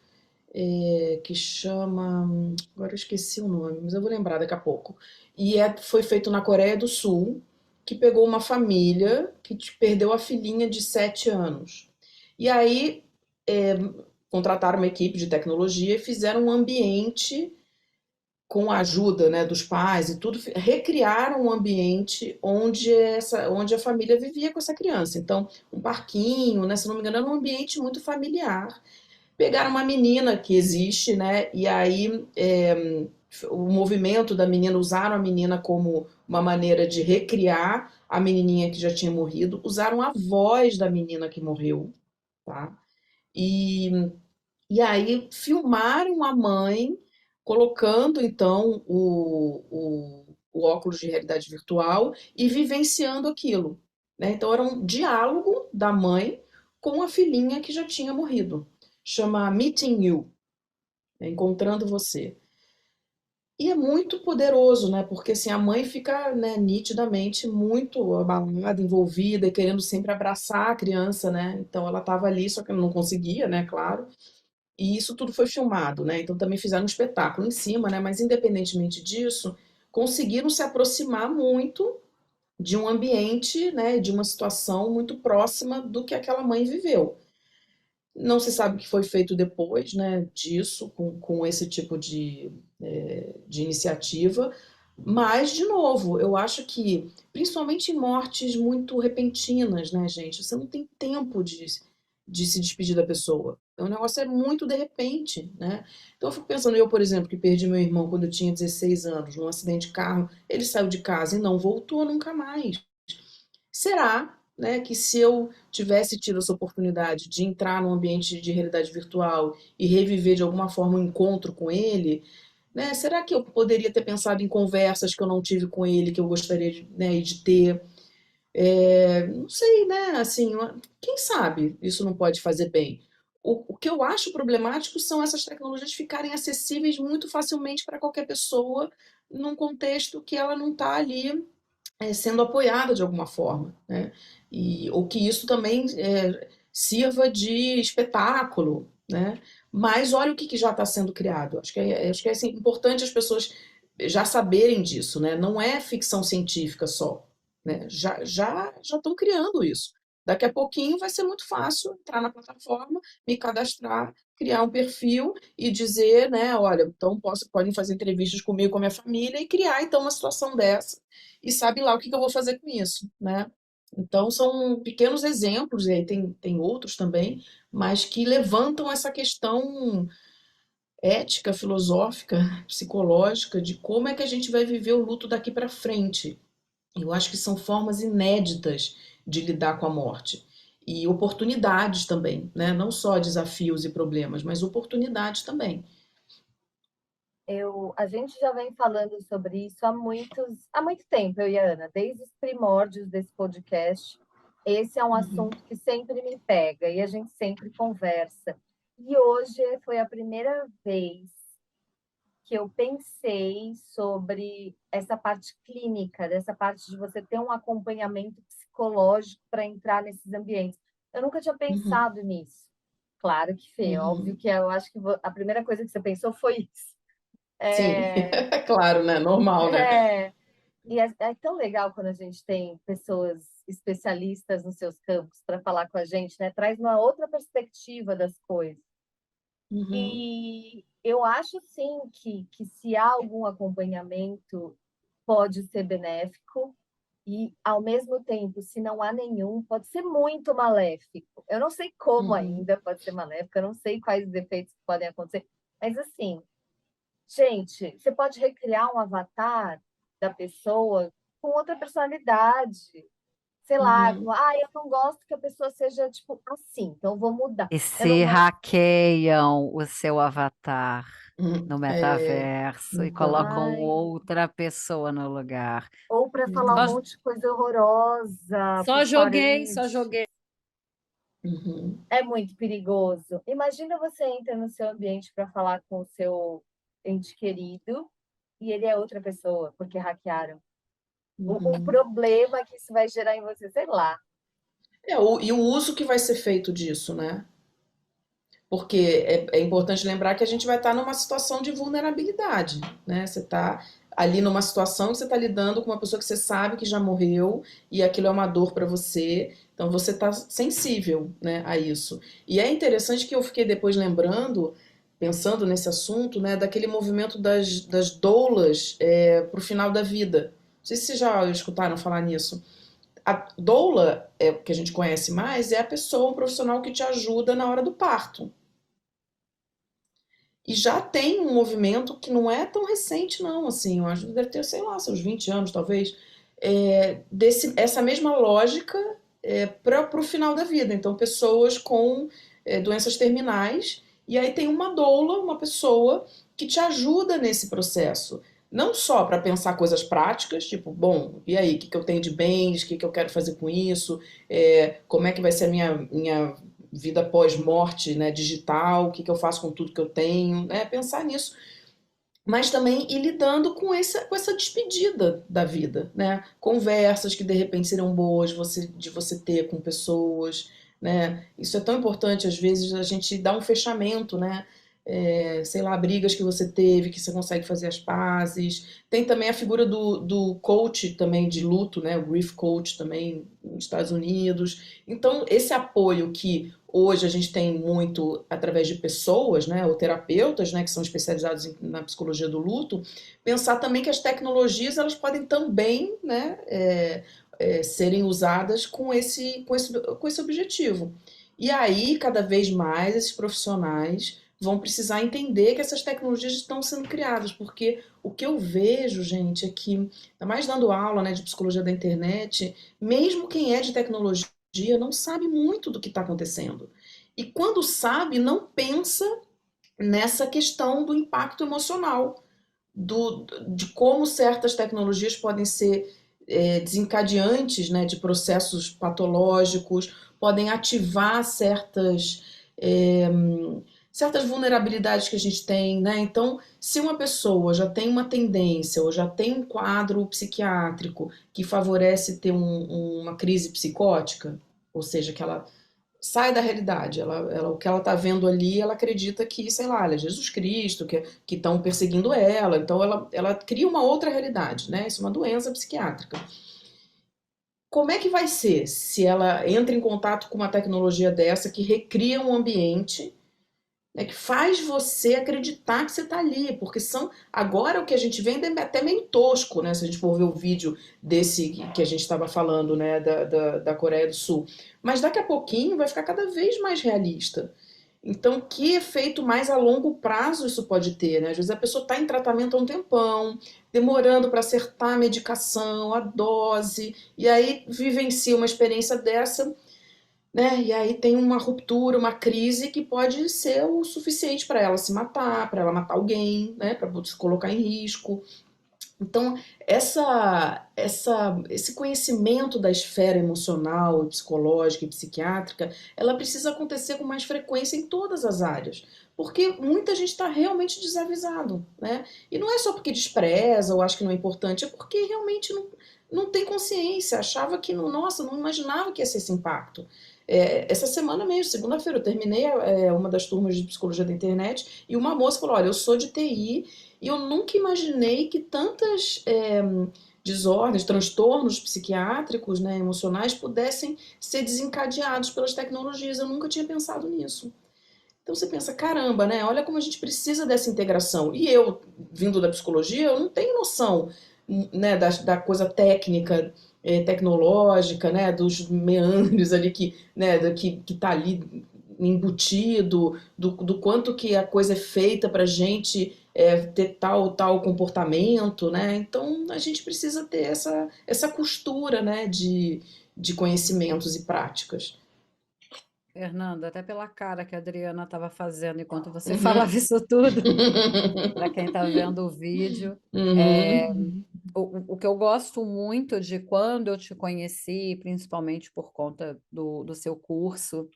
S3: que chama. Agora eu esqueci o nome, mas eu vou lembrar daqui a pouco. E foi feito na Coreia do Sul, que pegou uma família que perdeu a filhinha de 7 anos. E aí é, contrataram uma equipe de tecnologia e fizeram um ambiente com a ajuda, né, dos pais e tudo, recriaram um ambiente onde a família vivia com essa criança. Então, um parquinho, né, se não me engano, era um ambiente muito familiar. Pegaram uma menina que existe, né, e aí o movimento da menina, usaram a menina como uma maneira de recriar a menininha que já tinha morrido, usaram a voz da menina que morreu, tá? E e aí filmaram a mãe colocando então o óculos de realidade virtual e vivenciando aquilo, né? Então era um diálogo da mãe com a filhinha que já tinha morrido. Chama Meeting You, né? Encontrando você. E é muito poderoso, né? Porque assim, a mãe fica, né, nitidamente muito abalada, envolvida e querendo sempre abraçar a criança, né? Então ela estava ali, só que ela não conseguia, né? Claro. E isso tudo foi filmado, né? Então também fizeram um espetáculo em cima, né? Mas independentemente disso, conseguiram se aproximar muito de um ambiente, né? De uma situação muito próxima do que aquela mãe viveu. Não se sabe o que foi feito depois, né? Disso, com esse tipo de iniciativa. Mas, de novo, eu acho que, principalmente em mortes muito repentinas, né, gente? Você não tem tempo de se despedir da pessoa. O negócio é muito de repente, né? Então eu fico pensando, eu, por exemplo, que perdi meu irmão quando eu tinha 16 anos, num acidente de carro, ele saiu de casa e não voltou nunca mais. Será, né, que se eu tivesse tido essa oportunidade de entrar num ambiente de realidade virtual e reviver de alguma forma um encontro com ele, né, será que eu poderia ter pensado em conversas que eu não tive com ele, que eu gostaria de, né, de ter? Não sei, né? Assim, quem sabe isso não pode fazer bem. O que eu acho problemático são essas tecnologias ficarem acessíveis muito facilmente para qualquer pessoa num contexto que ela não está ali sendo apoiada de alguma forma, né? Ou que isso também sirva de espetáculo, né? Mas olha o que já está sendo criado. Acho que é assim, importante as pessoas já saberem disso, né? Não é ficção científica só, né? Já estão criando isso. Daqui a pouquinho vai ser muito fácil entrar na plataforma, me cadastrar, criar um perfil e dizer, né, olha, então podem fazer entrevistas comigo, com a minha família e criar então uma situação dessa e sabe lá o que eu vou fazer com isso, né? Então são pequenos exemplos, e aí tem outros também, mas que levantam essa questão ética, filosófica, psicológica de como é que a gente vai viver o luto daqui para frente. Eu acho que são formas inéditas de lidar com a morte. E oportunidades também, né? Não só desafios e problemas, mas oportunidades também.
S2: A gente já vem falando sobre isso há muito tempo, eu e a Ana, desde os primórdios desse podcast. Esse é um
S3: Uhum,
S2: assunto que sempre me pega e a gente sempre conversa. E hoje foi a primeira vez que eu pensei sobre essa parte clínica, dessa parte de você ter um acompanhamento psicológico para entrar nesses ambientes. Eu nunca tinha
S3: uhum,
S2: pensado nisso. Claro que, Fê, óbvio
S3: uhum.
S2: que eu acho que a primeira coisa que você pensou foi isso.
S3: Sim,
S2: É,
S3: é claro, né? Normal, né?
S2: é, e é tão legal quando a gente tem pessoas especialistas nos seus campos para falar com a gente, né? Traz uma outra perspectiva das coisas.
S3: Uhum,
S2: E eu acho sim que se há algum acompanhamento, pode ser benéfico, e ao mesmo tempo, se não há nenhum, pode ser muito maléfico. Eu não sei como
S3: uhum.
S2: ainda pode ser maléfico, eu não sei quais os efeitos que podem acontecer, mas assim, gente, você pode recriar um avatar da pessoa com outra personalidade. Sei lá,
S3: Uhum.
S2: eu não gosto que a pessoa seja tipo assim, então eu vou mudar.
S1: E
S2: Eu não
S1: se
S2: gosto.
S1: hackeiam o seu avatar no
S3: É,
S1: metaverso e
S3: então.
S1: colocam
S2: Ai,
S1: outra pessoa no lugar.
S2: ou para falar um
S1: Só,
S2: monte de coisa horrorosa
S1: só
S2: por
S1: joguei, só
S2: parede.
S1: joguei.
S3: Uhum.
S2: É muito perigoso. Imagina você entra no seu ambiente para falar com o seu ente querido e ele é outra pessoa, porque hackearam. O
S3: Uhum.
S2: problema que isso vai gerar em você, sei lá.
S3: E o uso que vai ser feito disso, né? Porque é importante lembrar que a gente vai estar numa situação de vulnerabilidade, né? Você está ali numa situação que você está lidando com uma pessoa que você sabe que já morreu e aquilo é uma dor para você, então você está sensível, né, a isso. E é interessante que eu fiquei depois lembrando, pensando nesse assunto, né, daquele movimento das doulas para o final da vida. Não sei se vocês já escutaram falar nisso. A doula, que a gente conhece mais, é a pessoa, o profissional que te ajuda na hora do parto. E já tem um movimento que não é tão recente, não, assim, eu acho que deve ter, sei lá, seus 20 anos, talvez, essa mesma lógica para o final da vida. Então, pessoas com doenças terminais, e aí tem uma doula, uma pessoa que te ajuda nesse processo. Não só para pensar coisas práticas, tipo, bom, e aí, o que eu tenho de bens, o que eu quero fazer com isso, como é que vai ser a minha vida pós-morte, né, digital, o que eu faço com tudo que eu tenho, né, pensar nisso, mas também ir lidando com essa despedida da vida, né, conversas que de repente serão boas de você ter com pessoas, né, isso é tão importante, às vezes a gente dá um fechamento, né, sei lá, brigas que você teve, que você consegue fazer as pazes. Tem também a figura do coach também de luto, né? O grief coach também nos Estados Unidos. Então, esse apoio que hoje a gente tem muito através de pessoas, né, ou terapeutas, né, que são especializados na psicologia do luto, pensar também que as tecnologias elas podem também, né, serem usadas com esse objetivo. E aí, cada vez mais, esses profissionais vão precisar entender que essas tecnologias estão sendo criadas, porque o que eu vejo, gente, é que, ainda mais dando aula, né, de psicologia da internet, mesmo quem é de tecnologia não sabe muito do que está acontecendo. E quando sabe, não pensa nessa questão do impacto emocional, de como certas tecnologias podem ser desencadeantes, né, de processos patológicos, podem ativar é, certas vulnerabilidades que a gente tem, né? Então, se uma pessoa já tem uma tendência ou já tem um quadro psiquiátrico que favorece ter uma crise psicótica, ou seja, que ela sai da realidade. O que ela está vendo ali, ela acredita que, sei lá, ela é Jesus Cristo, que estão perseguindo ela. Então ela cria uma outra realidade, né? Isso é uma doença psiquiátrica. Como é que vai ser se ela entra em contato com uma tecnologia dessa que recria um ambiente, né, que faz você acreditar que você está ali? Porque agora o que a gente vê é até meio tosco, né? Se a gente for ver o vídeo desse que a gente estava falando, né, da Coreia do Sul. Mas daqui a pouquinho vai ficar cada vez mais realista. Então, que efeito mais a longo prazo isso pode ter, né? Às vezes a pessoa está em tratamento há um tempão, demorando para acertar a medicação, a dose, e aí vivencia uma experiência dessa, né? E aí tem uma ruptura, uma crise que pode ser o suficiente para ela se matar, para ela matar alguém, né? Para se colocar em risco. Então, esse conhecimento da esfera emocional, psicológica e psiquiátrica, ela precisa acontecer com mais frequência em todas as áreas, porque muita gente está realmente desavisado, né? E não é só porque despreza ou acha que não é importante, é porque realmente não tem consciência, achava que, nossa, não imaginava que ia ser esse impacto. Essa semana mesmo, segunda-feira, eu terminei uma das turmas de psicologia da internet e uma moça falou: olha, eu sou de TI e eu nunca imaginei que tantas desordens, transtornos psiquiátricos, né, emocionais, pudessem ser desencadeados pelas tecnologias. Eu nunca tinha pensado nisso. Então você pensa, caramba, né? Olha como a gente precisa dessa integração. E eu, vindo da psicologia, eu não tenho noção, né, da coisa técnica, tecnológica, né, dos meandros ali que tá ali embutido, do quanto que a coisa é feita para a gente ter tal comportamento, né? Então a gente precisa ter essa costura, né, de conhecimentos e práticas.
S1: Fernanda, até pela cara que a Adriana estava fazendo enquanto você
S3: Uhum.
S1: falava isso tudo, para quem está vendo o vídeo. É,
S3: Uhum.
S1: o que eu gosto muito de quando eu te conheci, principalmente por conta do seu curso,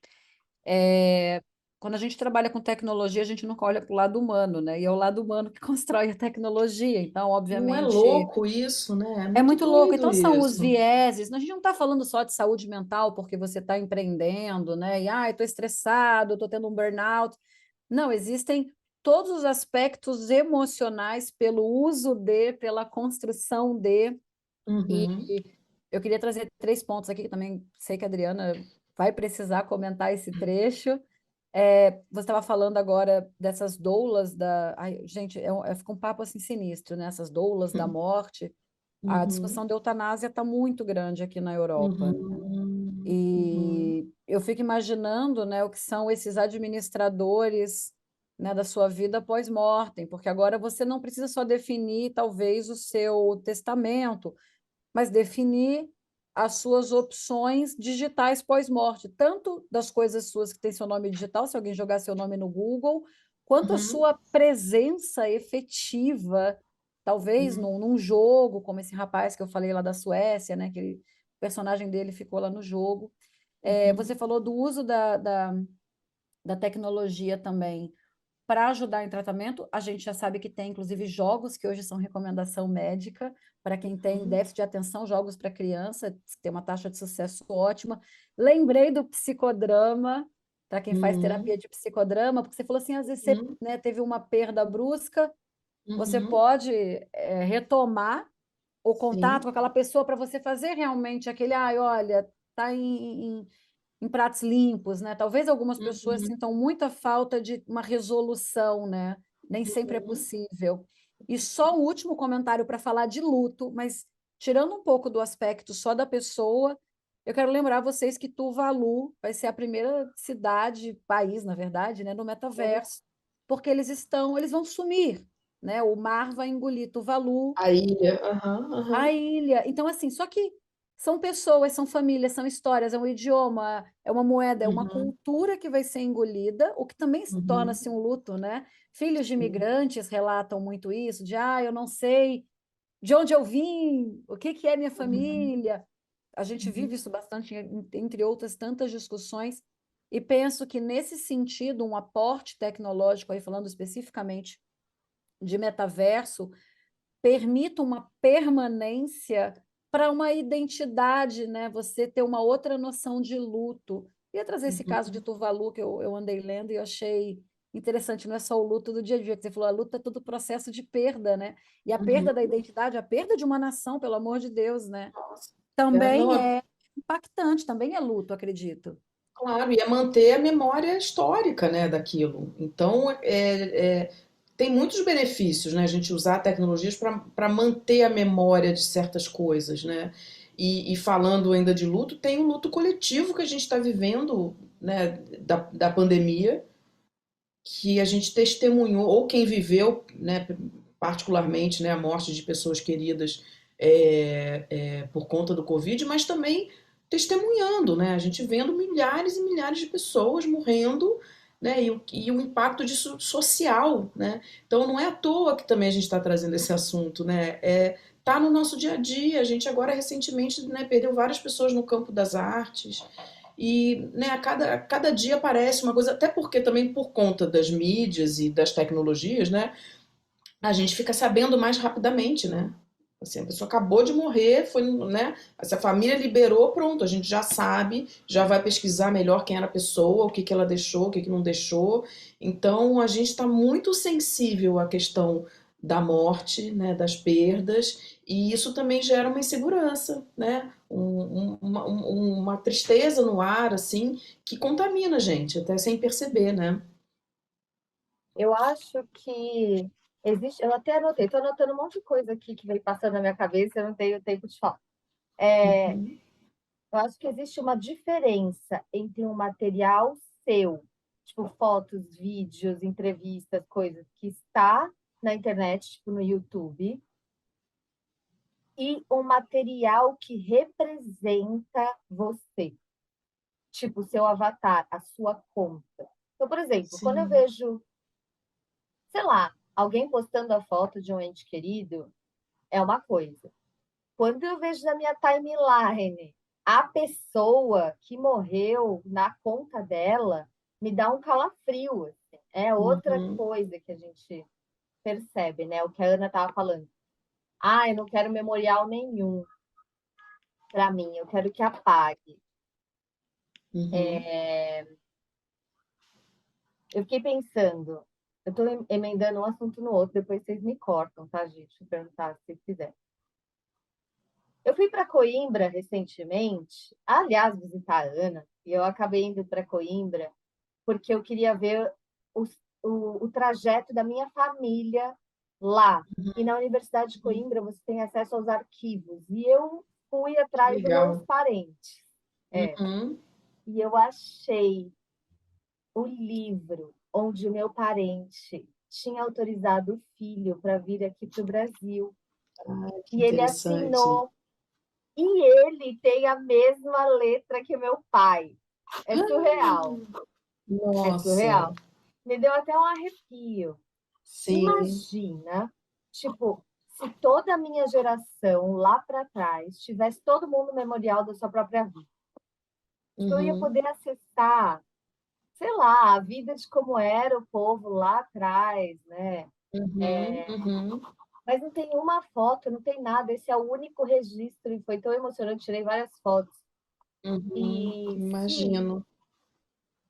S1: é, quando a gente trabalha com tecnologia, a gente nunca olha para o lado humano, né? E é o lado humano que constrói a tecnologia. Então,
S3: Não é
S1: obviamente,
S3: louco isso, né? É
S1: é
S3: muito
S1: muito louco.
S3: doido
S1: Então, são os
S3: isso.
S1: vieses. A gente não está falando só de saúde mental porque você está empreendendo, né? E, estou estressado, estou tendo um burnout. Não, existem todos os aspectos emocionais pelo uso pela construção de. E
S3: Uhum.
S1: eu queria trazer 3 pontos aqui, que também sei que a Adriana vai precisar comentar esse trecho. Você estava falando agora dessas doulas da. Ai, gente, fica um papo assim sinistro, né? Essas doulas da morte. A
S3: Uhum.
S1: discussão de eutanásia está muito grande aqui na Europa, né?
S3: Uhum. Uhum.
S1: E eu fico imaginando, né, o que são esses administradores, né, da sua vida pós-mortem, porque agora você não precisa só definir, talvez, o seu testamento, mas definir as suas opções digitais pós-morte, tanto das coisas suas que têm seu nome digital, se alguém jogar seu nome no Google, quanto a
S3: Uhum.
S1: sua presença efetiva, talvez
S3: Uhum.
S1: num jogo, como esse rapaz que eu falei lá da Suécia, né, que o personagem dele ficou lá no jogo. Você
S3: Uhum.
S1: falou do uso da tecnologia também para ajudar em tratamento. A gente já sabe que tem, inclusive, jogos que hoje são recomendação médica para quem tem
S3: Uhum.
S1: déficit de atenção, jogos para criança, tem uma taxa de sucesso ótima. Lembrei do psicodrama, para quem faz
S3: Uhum.
S1: terapia de psicodrama, porque você falou assim, às vezes você,
S3: Uhum.
S1: né, teve uma perda brusca, você
S3: Uhum.
S1: pode retomar o contato
S3: Sim.
S1: com aquela pessoa para você fazer realmente aquele, olha, tá em pratos limpos, né? Talvez algumas pessoas
S3: Uhum.
S1: sintam muita falta de uma resolução, né? Nem sempre é
S3: Uhum.
S1: possível. E só um último comentário para falar de luto, mas tirando um pouco do aspecto só da pessoa, Eu quero lembrar vocês que Tuvalu vai ser a primeira cidade, país, na verdade, né, no metaverso, porque eles vão sumir, né? O mar vai engolir Tuvalu,
S3: A ilha, aham,
S1: a
S3: aham.
S1: ilha. Então, assim, só que são pessoas, são famílias, são histórias, é um idioma, é uma moeda, é uma
S3: Uhum,
S1: cultura que vai ser engolida, o que também
S3: uhum,
S1: torna-se um luto, né? Filhos de
S3: sim.
S1: imigrantes relatam muito isso, de eu não sei de onde eu vim, o que que é minha
S3: Uhum,
S1: família. A gente
S3: uhum,
S1: vive isso bastante, entre outras tantas discussões, e penso que, nesse sentido, um aporte tecnológico, aí falando especificamente de metaverso, permita uma permanência para uma identidade, né? Você ter uma outra noção de luto. Ia trazer esse caso de
S3: uhum,
S1: Tuvalu, que eu andei lendo e eu achei interessante, não é só o luto do dia a dia, que você falou, a luta é todo processo de perda, né? E a perda da
S3: uhum.
S1: identidade, a perda de uma nação, pelo amor de Deus, né?
S3: Nossa. Não,
S1: Também é impactante, também é luto, acredito.
S3: claro, e é manter a memória histórica, né, daquilo. Então, tem muitos benefícios, né, a gente usar tecnologias para manter a memória de certas coisas, né? E falando ainda de luto, tem o luto coletivo que a gente está vivendo, né, da pandemia, que a gente testemunhou, ou quem viveu, né, particularmente, né, a morte de pessoas queridas por conta do Covid, mas também testemunhando, né, a gente vendo milhares e milhares de pessoas morrendo, né, e o impacto disso social, né, então não é à toa que também a gente está trazendo esse assunto, né, tá no nosso dia a dia, a gente agora recentemente, né, perdeu várias pessoas no campo das artes, e, né, a cada dia aparece uma coisa, até porque também por conta das mídias e das tecnologias, né, a gente fica sabendo mais rapidamente, né? Assim, a pessoa acabou de morrer, foi, né? Essa família liberou, pronto, a gente já sabe, já vai pesquisar melhor quem era a pessoa, o que que ela deixou, o que que não deixou. Então, a gente está muito sensível à questão da morte, né, das perdas, e isso também gera uma insegurança, né? Uma tristeza no ar, assim, que contamina a gente, até sem perceber, né?
S2: Eu acho que existe. Eu até anotei, estou anotando um monte de coisa aqui que veio passando na minha cabeça, eu não tenho tempo de falar.
S3: Uhum,
S2: Eu acho que existe uma diferença entre um material seu, tipo fotos, vídeos, entrevistas, coisas que está na internet, tipo no YouTube, e um material que representa você, tipo o seu avatar, a sua conta. Então, por exemplo, quando eu
S3: sim.
S2: vejo, sei lá, alguém postando a foto de um ente querido, é uma coisa. Quando eu vejo na minha timeline a pessoa que morreu na conta dela, me dá um calafrio. Assim. É outra
S3: Uhum,
S2: coisa que a gente percebe, né? O que a Ana estava falando. Eu não quero memorial nenhum para mim, eu quero que apague.
S3: uhum.
S2: Eu fiquei pensando, eu estou emendando um assunto no outro, depois vocês me cortam, tá, gente? Deixa eu perguntar se vocês quiserem. Eu fui para Coimbra recentemente, aliás, visitar a Ana, e eu acabei indo para Coimbra porque eu queria ver o, o trajeto da minha família lá. E na Universidade de Coimbra você tem acesso aos arquivos. E eu fui
S3: Que
S2: atrás dos meus
S3: legal.
S2: parentes. É.
S3: Uhum.
S2: E eu achei o livro onde o meu parente tinha autorizado o filho para vir aqui para o Brasil.
S3: Ai, que
S2: E ele
S3: interessante.
S2: assinou. E ele tem a mesma letra que o meu pai. É surreal. É
S3: Nossa,
S2: surreal. Me deu até um arrepio.
S3: sim.
S2: Imagina, tipo, se toda a minha geração lá para trás tivesse todo mundo no memorial da sua própria vida. Tipo, eu ia
S3: Uhum,
S2: poder acessar, sei lá, a vida de como era o povo lá atrás, né?
S3: uhum, uhum,
S2: Mas não tem uma foto, não tem nada. Esse é o único registro e foi tão emocionante. Tirei várias fotos.
S3: uhum.
S2: E sim,
S3: Imagino.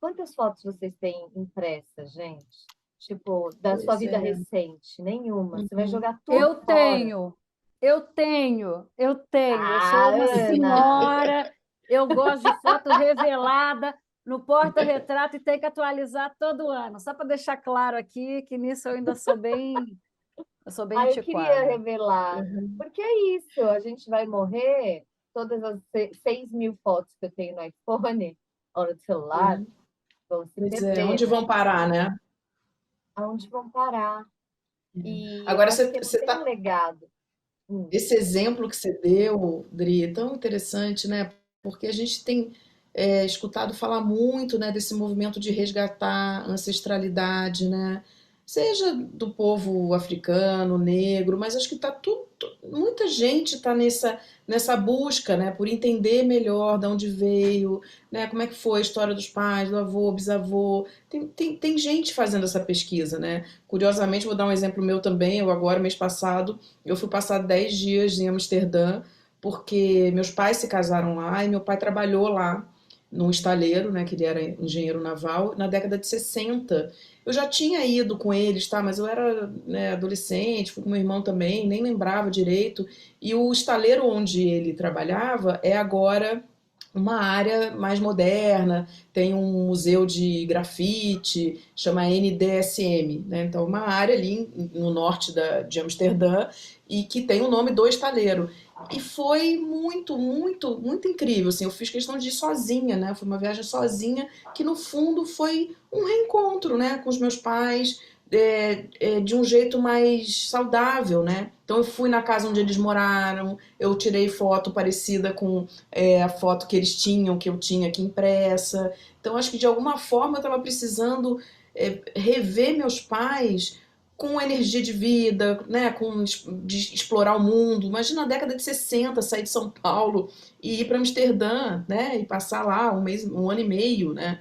S2: quantas fotos vocês têm impressas, gente? Tipo, da sua
S3: Pois
S2: vida
S3: é.
S2: recente? Nenhuma. Você vai
S3: Uhum.
S2: jogar tudo
S1: Eu
S2: fora.
S1: tenho, eu tenho, eu tenho. Eu sou
S2: Ah,
S1: uma
S2: Ana!
S1: senhora, eu gosto de foto revelada no porta-retrato e tem que atualizar todo ano, só para deixar claro aqui que nisso eu sou bem
S2: Ah, eu queria
S1: antiquada.
S2: revelar.
S3: Uhum.
S2: Porque é isso, a gente vai morrer. todas as 6.000 fotos que eu tenho no iPhone ou no celular
S3: Sim.
S2: vão se
S3: Pois é,
S2: perder,
S3: onde
S2: né?
S3: vão parar, né?
S2: Aonde vão parar? E eu
S3: Agora,
S2: acho que não
S3: você
S2: tem
S3: tá,
S2: um legado. Hum,
S3: esse exemplo que você deu, Dri, é tão interessante, né? Porque a gente tem escutado falar muito, né, desse movimento de resgatar a ancestralidade, né? Seja do povo africano, negro, mas acho que tá muita gente está nessa busca, né, por entender melhor de onde veio, né, como é que foi a história dos pais, do avô, bisavô. Tem gente fazendo essa pesquisa, né? Curiosamente, vou dar um exemplo meu também. Eu agora, mês passado, eu fui passar 10 dias em Amsterdã, porque meus pais se casaram lá e meu pai trabalhou lá num estaleiro, né, que ele era engenheiro naval, na década de 60. Eu já tinha ido com eles, tá, mas eu era, né, adolescente, fui com meu irmão também, nem lembrava direito. E o estaleiro onde ele trabalhava é agora uma área mais moderna, tem um museu de grafite, chama NDSM, né? Então, uma área ali no norte de Amsterdã e que tem o nome do estaleiro. E foi muito, muito, muito incrível. Assim, eu fiz questão de ir sozinha, né? Foi uma viagem sozinha que, no fundo, foi um reencontro, né, com os meus pais, de um jeito mais saudável, né? Então, eu fui na casa onde eles moraram, eu tirei foto parecida com a foto que eles tinham, que eu tinha aqui impressa. Então, acho que de alguma forma eu estava precisando rever meus pais com energia de vida, né, de explorar o mundo. Imagina na década de 60 sair de São Paulo e ir para Amsterdã, né, e passar lá um mês, um ano e meio, né,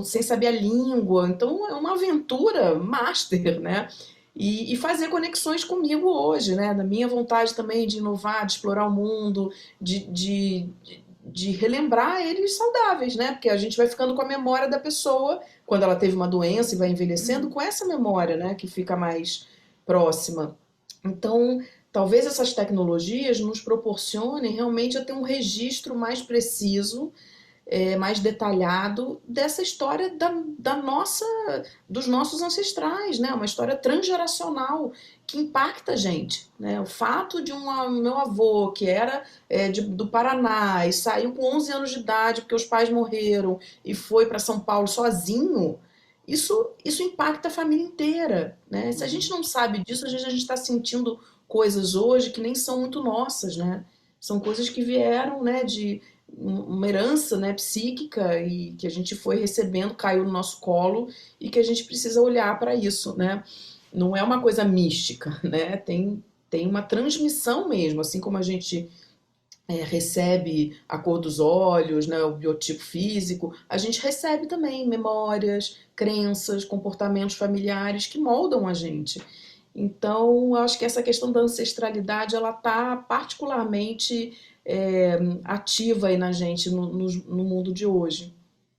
S3: sem saber a língua. Então é uma aventura master, né? E fazer conexões comigo hoje, né? Da minha vontade também de inovar, de explorar o mundo, de relembrar eles saudáveis, né? Porque a gente vai ficando com a memória da pessoa quando ela teve uma doença e vai envelhecendo, com essa memória, né? Que fica mais próxima. Então, talvez essas tecnologias nos proporcionem realmente a ter um registro mais preciso, mais detalhado dessa história da nossa, dos nossos ancestrais, né? Uma história transgeracional que impacta a gente, né? O fato de meu avô, que era do Paraná e saiu com 11 anos de idade porque os pais morreram e foi para São Paulo sozinho, isso impacta a família inteira, né? Se a gente não sabe disso, às vezes a gente está sentindo coisas hoje que nem são muito nossas, né? São coisas que vieram, né, de uma herança, né, psíquica e que a gente foi recebendo, caiu no nosso colo e que a gente precisa olhar para isso, né? Não é uma coisa mística, né? Tem uma transmissão mesmo, assim como a gente recebe a cor dos olhos, né, o biotipo físico, a gente recebe também memórias, crenças, comportamentos familiares que moldam a gente. Então, eu acho que essa questão da ancestralidade ela está particularmente ativa aí na gente no mundo de hoje.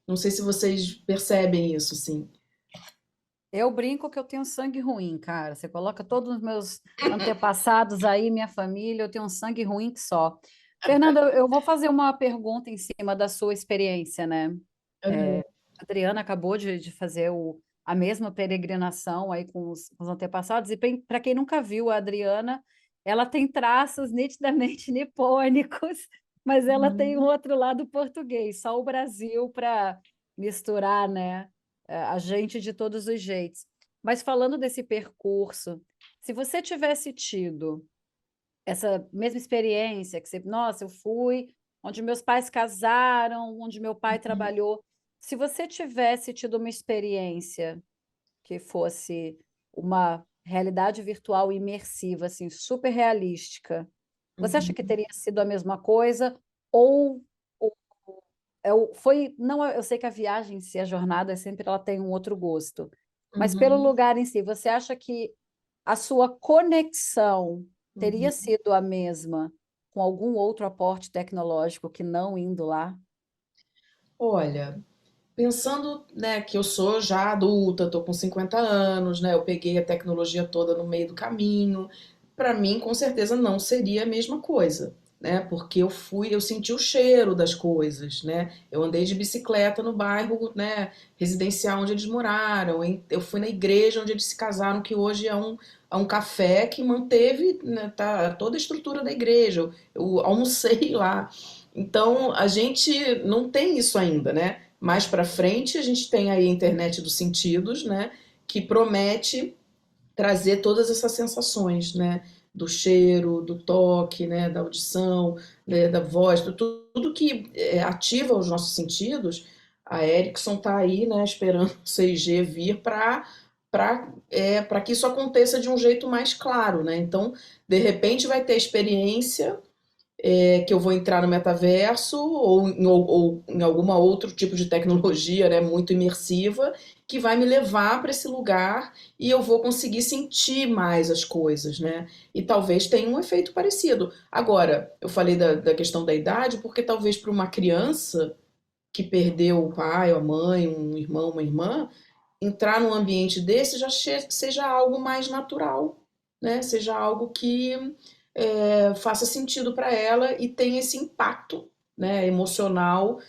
S3: Não sei se vocês percebem isso, sim.
S1: Eu brinco que eu tenho sangue ruim, cara. Você coloca todos os meus antepassados aí, minha família, eu tenho um sangue ruim que só. Fernanda, eu vou fazer uma pergunta em cima da sua experiência, né?
S3: Uhum.
S1: A Adriana acabou de fazer a mesma peregrinação aí com os antepassados, e para quem nunca viu a Adriana, ela tem traços nitidamente nipônicos, mas ela tem um
S3: Uhum.
S1: outro lado português, só o Brasil para misturar, né, a gente de todos os jeitos. Mas falando desse percurso, se você tivesse tido essa mesma experiência que você, nossa, eu fui onde meus pais casaram, onde meu pai trabalhou. Se você tivesse tido uma experiência que fosse uma realidade virtual imersiva, assim, super realística, você acha que
S3: Uhum.
S1: teria sido a mesma coisa? Ou foi, não, eu sei que a viagem em si, a jornada, sempre ela tem um outro gosto, mas pelo
S3: Uhum.
S1: lugar em si, você acha que a sua conexão teria
S3: Uhum.
S1: sido a mesma com algum outro aporte tecnológico que não indo lá?
S3: Olha, pensando, né, que eu sou já adulta, tô com 50 anos, né, eu peguei a tecnologia toda no meio do caminho, para mim, com certeza, não seria a mesma coisa. né? Porque eu senti o cheiro das coisas, né? Eu andei de bicicleta no bairro, né, residencial onde eles moraram, eu fui na igreja onde eles se casaram, que hoje é um café que manteve, né, toda a estrutura da igreja. Eu almocei lá. Então, a gente não tem isso ainda, né? Mais para frente, a gente tem aí a internet dos sentidos, né? Que promete trazer todas essas sensações, né? Do cheiro, do toque, né? Da audição, né? Da voz, tudo que ativa os nossos sentidos. A Ericsson está aí, né? Esperando o 6G vir para que isso aconteça de um jeito mais claro, né? Então, de repente, vai ter experiência que eu vou entrar no metaverso ou em alguma outro tipo de tecnologia, né, muito imersiva, que vai me levar para esse lugar e eu vou conseguir sentir mais as coisas, né? E talvez tenha um efeito parecido. Agora, eu falei da questão da idade, porque talvez para uma criança que perdeu o pai, a mãe, um irmão, uma irmã, entrar num ambiente desse já seja algo mais natural, né? Seja algo que faça sentido para ela e tenha esse impacto, né, emocional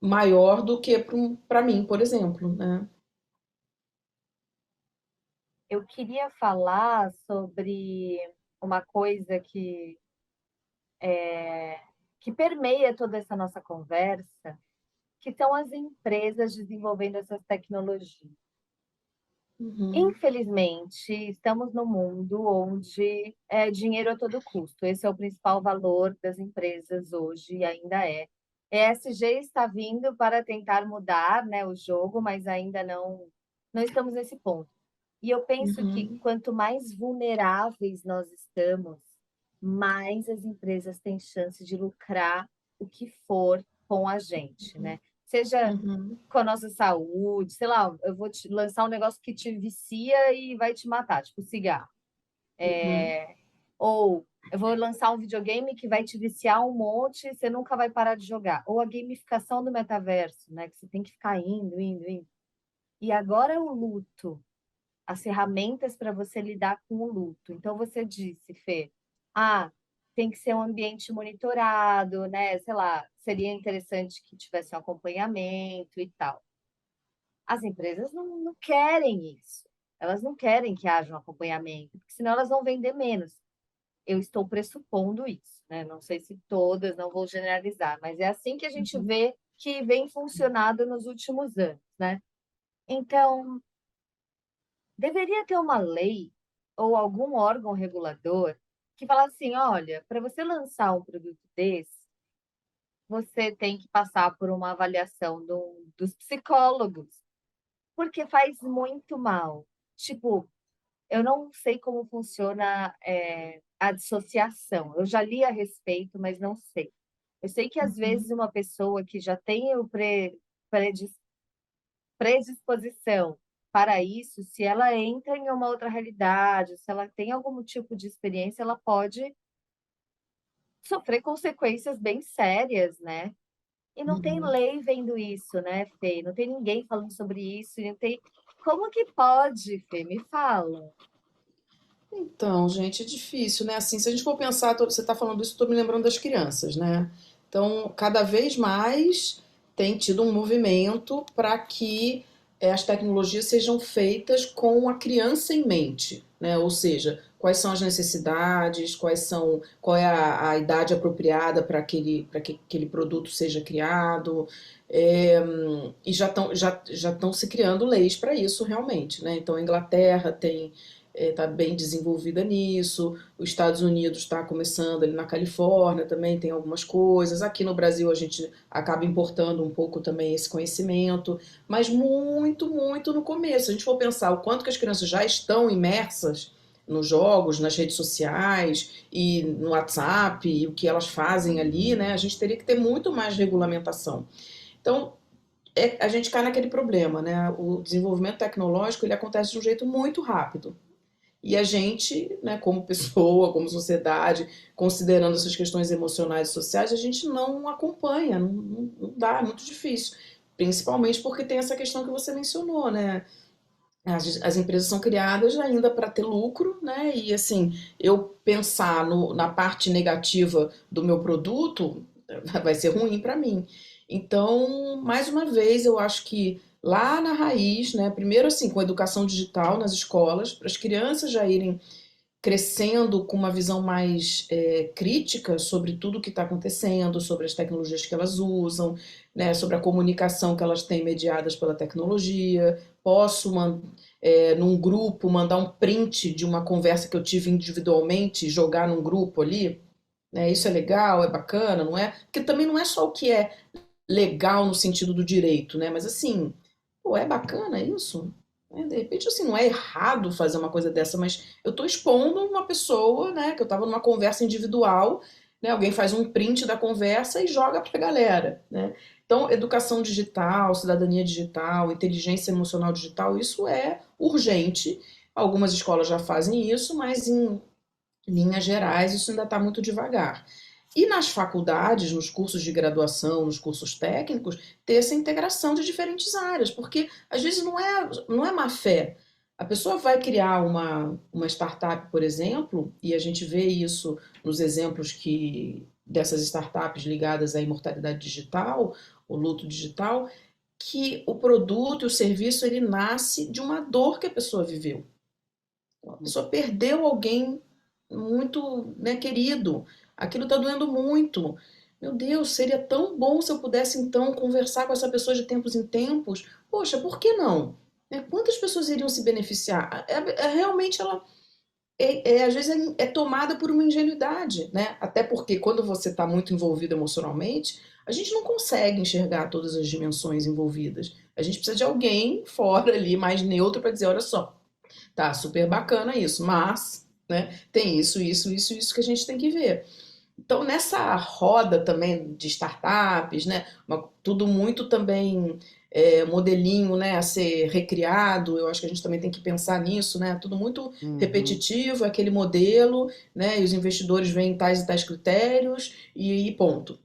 S3: maior do que para mim, por exemplo, né?
S2: Eu queria falar sobre uma coisa que permeia toda essa nossa conversa, que são as empresas desenvolvendo essas tecnologias.
S3: Uhum,
S2: Infelizmente, estamos num mundo onde é dinheiro a todo custo. Esse é o principal valor das empresas hoje e ainda é. ESG está vindo para tentar mudar, né, o jogo, mas ainda não estamos nesse ponto. E eu penso que
S3: uhum,
S2: quanto mais vulneráveis nós estamos, mais as empresas têm chance de lucrar o que for com a gente, né? Seja
S3: uhum,
S2: com a nossa saúde, sei lá, eu vou te lançar um negócio que te vicia e vai te matar, tipo cigarro.
S3: uhum,
S2: Ou eu vou lançar um videogame que vai te viciar um monte e você nunca vai parar de jogar. Ou a gamificação do metaverso, né? Que você tem que ficar indo, indo, indo. E agora o luto, as ferramentas para você lidar com o luto. Então você disse, Fê, tem que ser um ambiente monitorado, né? Sei lá, seria interessante que tivesse um acompanhamento e tal. As empresas não querem isso. Elas não querem que haja um acompanhamento, porque senão elas vão vender menos. Eu estou pressupondo isso, né? Não sei se todas, não vou generalizar, mas é assim que a gente
S3: uhum.
S2: vê que vem funcionado nos últimos anos, né? Então, deveria ter uma lei ou algum órgão regulador que fala assim, olha, para você lançar um produto desse, você tem que passar por uma avaliação dos psicólogos, porque faz muito mal. Tipo, eu não sei como funciona a dissociação. Eu já li a respeito, mas não sei. Eu sei que às vezes uma pessoa que já tem predis- predisposição para isso, se ela entra em uma outra realidade, se ela tem algum tipo de experiência, ela pode sofrer consequências bem sérias, né? E não tem
S3: Uhum.
S2: lei vendo isso, né, Fê? Não tem ninguém falando sobre isso, não tem. Como que pode, Fê? Me fala.
S3: Então, gente, é difícil, né? Assim, se a gente for pensar, você está falando isso, estou me lembrando das crianças, né? Então, cada vez mais tem tido um movimento para que as tecnologias sejam feitas com a criança em mente, né? Ou seja, quais são as necessidades, qual é a idade apropriada para que aquele produto seja criado, e já estão se criando leis para isso realmente, né? Então, a Inglaterra tem está bem desenvolvida nisso. Os Estados Unidos está começando ali na Califórnia também tem algumas coisas. Aqui no Brasil a gente acaba importando um pouco também esse conhecimento, mas muito, muito no começo. Se a gente for pensar o quanto que as crianças já estão imersas nos jogos, nas redes sociais e no WhatsApp e o que elas fazem ali, né? A gente teria que ter muito mais regulamentação. Então, a gente cai naquele problema, né? O desenvolvimento tecnológico ele acontece de um jeito muito rápido. E a gente, né, como pessoa, como sociedade, considerando essas questões emocionais e sociais, a gente não acompanha, não dá, é muito difícil. Principalmente porque tem essa questão que você mencionou, né? as empresas são criadas ainda para ter lucro, né? E assim, eu pensar na parte negativa do meu produto vai ser ruim para mim. Então, mais uma vez, eu acho que lá na raiz, né? Primeiro assim, com a educação digital nas escolas, para as crianças já irem crescendo com uma visão mais crítica sobre tudo que está acontecendo, sobre as tecnologias que elas usam, né, sobre a comunicação que elas têm mediadas pela tecnologia. Posso, num grupo, mandar um print de uma conversa que eu tive individualmente e jogar num grupo ali. Né? Isso é legal, é bacana, não é? Porque também não é só o que é legal no sentido do direito, né? Mas assim, pô, é bacana isso? De repente, assim, não é errado fazer uma coisa dessa, mas eu estou expondo uma pessoa, né? Que eu estava numa conversa individual, né? Alguém faz um print da conversa e joga para a galera, né? Então, educação digital, cidadania digital, inteligência emocional digital, isso é urgente. Algumas escolas já fazem isso, mas em linhas gerais isso ainda está muito devagar. E nas faculdades, nos cursos de graduação, nos cursos técnicos, ter essa integração de diferentes áreas, porque às vezes não é má fé. A pessoa vai criar uma startup, por exemplo, e a gente vê isso nos exemplos dessas startups ligadas à imortalidade digital, o luto digital, que o produto e o serviço ele nasce de uma dor que a pessoa viveu. A pessoa perdeu alguém muito, né, querido. Aquilo está doendo muito. Meu Deus, seria tão bom se eu pudesse então conversar com essa pessoa de tempos em tempos. Poxa, por que não? Quantas pessoas iriam se beneficiar? Realmente ela às vezes é tomada por uma ingenuidade, né? Até porque quando você está muito envolvido emocionalmente, a gente não consegue enxergar todas as dimensões envolvidas. A gente precisa de alguém fora ali, mais neutro, para dizer, olha só, tá super bacana isso, mas, né, tem isso que a gente tem que ver. Então, nessa roda também de startups, né, tudo muito também modelinho, né, a ser recriado, eu acho que a gente também tem que pensar nisso, né, tudo muito repetitivo, aquele modelo, né, e os investidores veem tais e tais critérios e ponto.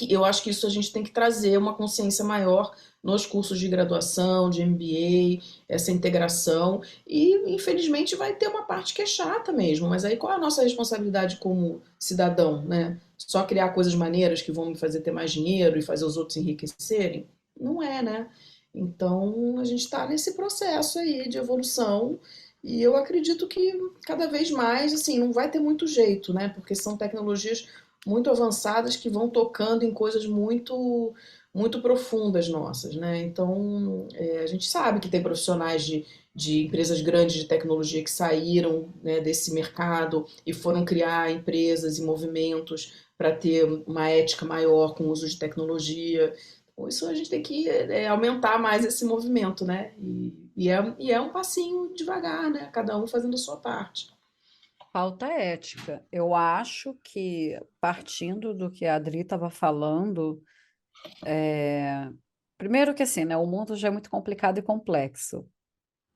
S3: Eu acho que isso a gente tem que trazer uma consciência maior nos cursos de graduação, de MBA, essa integração. E, infelizmente, vai ter uma parte que é chata mesmo, mas aí qual é a nossa responsabilidade como cidadão, né? Só criar coisas maneiras que vão me fazer ter mais dinheiro e fazer os outros enriquecerem? Não é, né? Então, a gente está nesse processo aí de evolução e eu acredito que cada vez mais, assim, não vai ter muito jeito, né? Porque são tecnologias muito avançadas que vão tocando em coisas muito profundas nossas, né? Então, a gente sabe que tem profissionais de empresas grandes de tecnologia que saíram, né, desse mercado e foram criar empresas e movimentos para ter uma ética maior com o uso de tecnologia. Então, isso a gente tem que aumentar mais esse movimento, né? E é um passinho devagar, né? Cada um fazendo a sua parte.
S1: Falta ética. Eu acho que, partindo do que a Adri estava falando, primeiro que assim, né, o mundo já é muito complicado e complexo.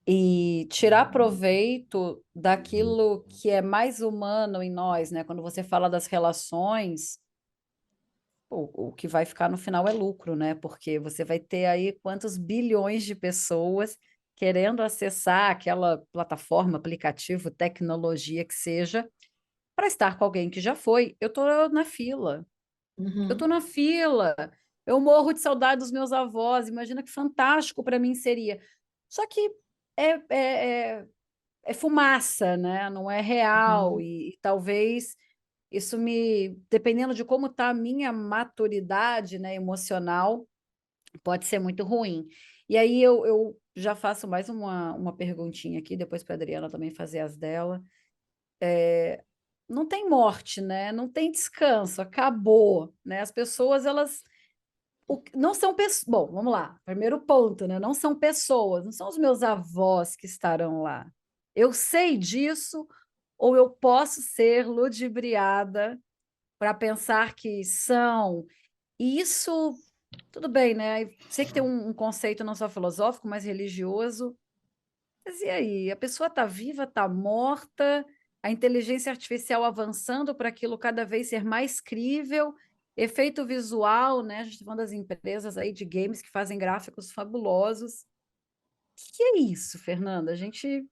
S1: E tirar proveito daquilo que é mais humano em nós, né? Quando você fala das relações, o que vai ficar no final é lucro, né? Porque você vai ter aí quantos bilhões de pessoas querendo acessar aquela plataforma, aplicativo, tecnologia que seja, para estar com alguém que já foi. Eu estou na fila. Eu
S3: Uhum,
S1: estou na fila. Eu morro de saudade dos meus avós. Imagina que fantástico para mim seria. Só que é, é, é, é fumaça, né? Não é real.
S3: uhum.
S1: E talvez isso dependendo de como está a minha maturidade, né, emocional, pode ser muito ruim. E aí eu já faço mais uma perguntinha aqui, depois para a Adriana também fazer as dela. Não tem morte, né? Não tem descanso, acabou, né? As pessoas, elas não são pessoas. Bom, vamos lá. Primeiro ponto, né? Não são pessoas, não são os meus avós que estarão lá. Eu sei disso, ou eu posso ser ludibriada para pensar que são. E isso, tudo bem, né? Sei que tem um conceito não só filosófico, mas religioso. Mas e aí? A pessoa está viva, está morta, a inteligência artificial avançando para aquilo cada vez ser mais crível, efeito visual, né? A gente está falando das empresas aí de games que fazem gráficos fabulosos. que é isso, Fernanda? A gente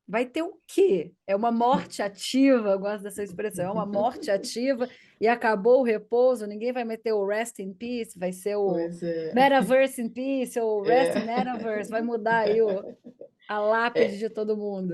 S1: vai ter o quê? É uma morte ativa, eu gosto dessa expressão, é uma morte ativa e acabou o repouso, ninguém vai meter o rest in peace, vai ser o
S3: Pois é.
S1: metaverse in peace ou rest in
S3: É,
S1: metaverse, vai mudar aí a lápide
S3: é,
S1: de todo mundo.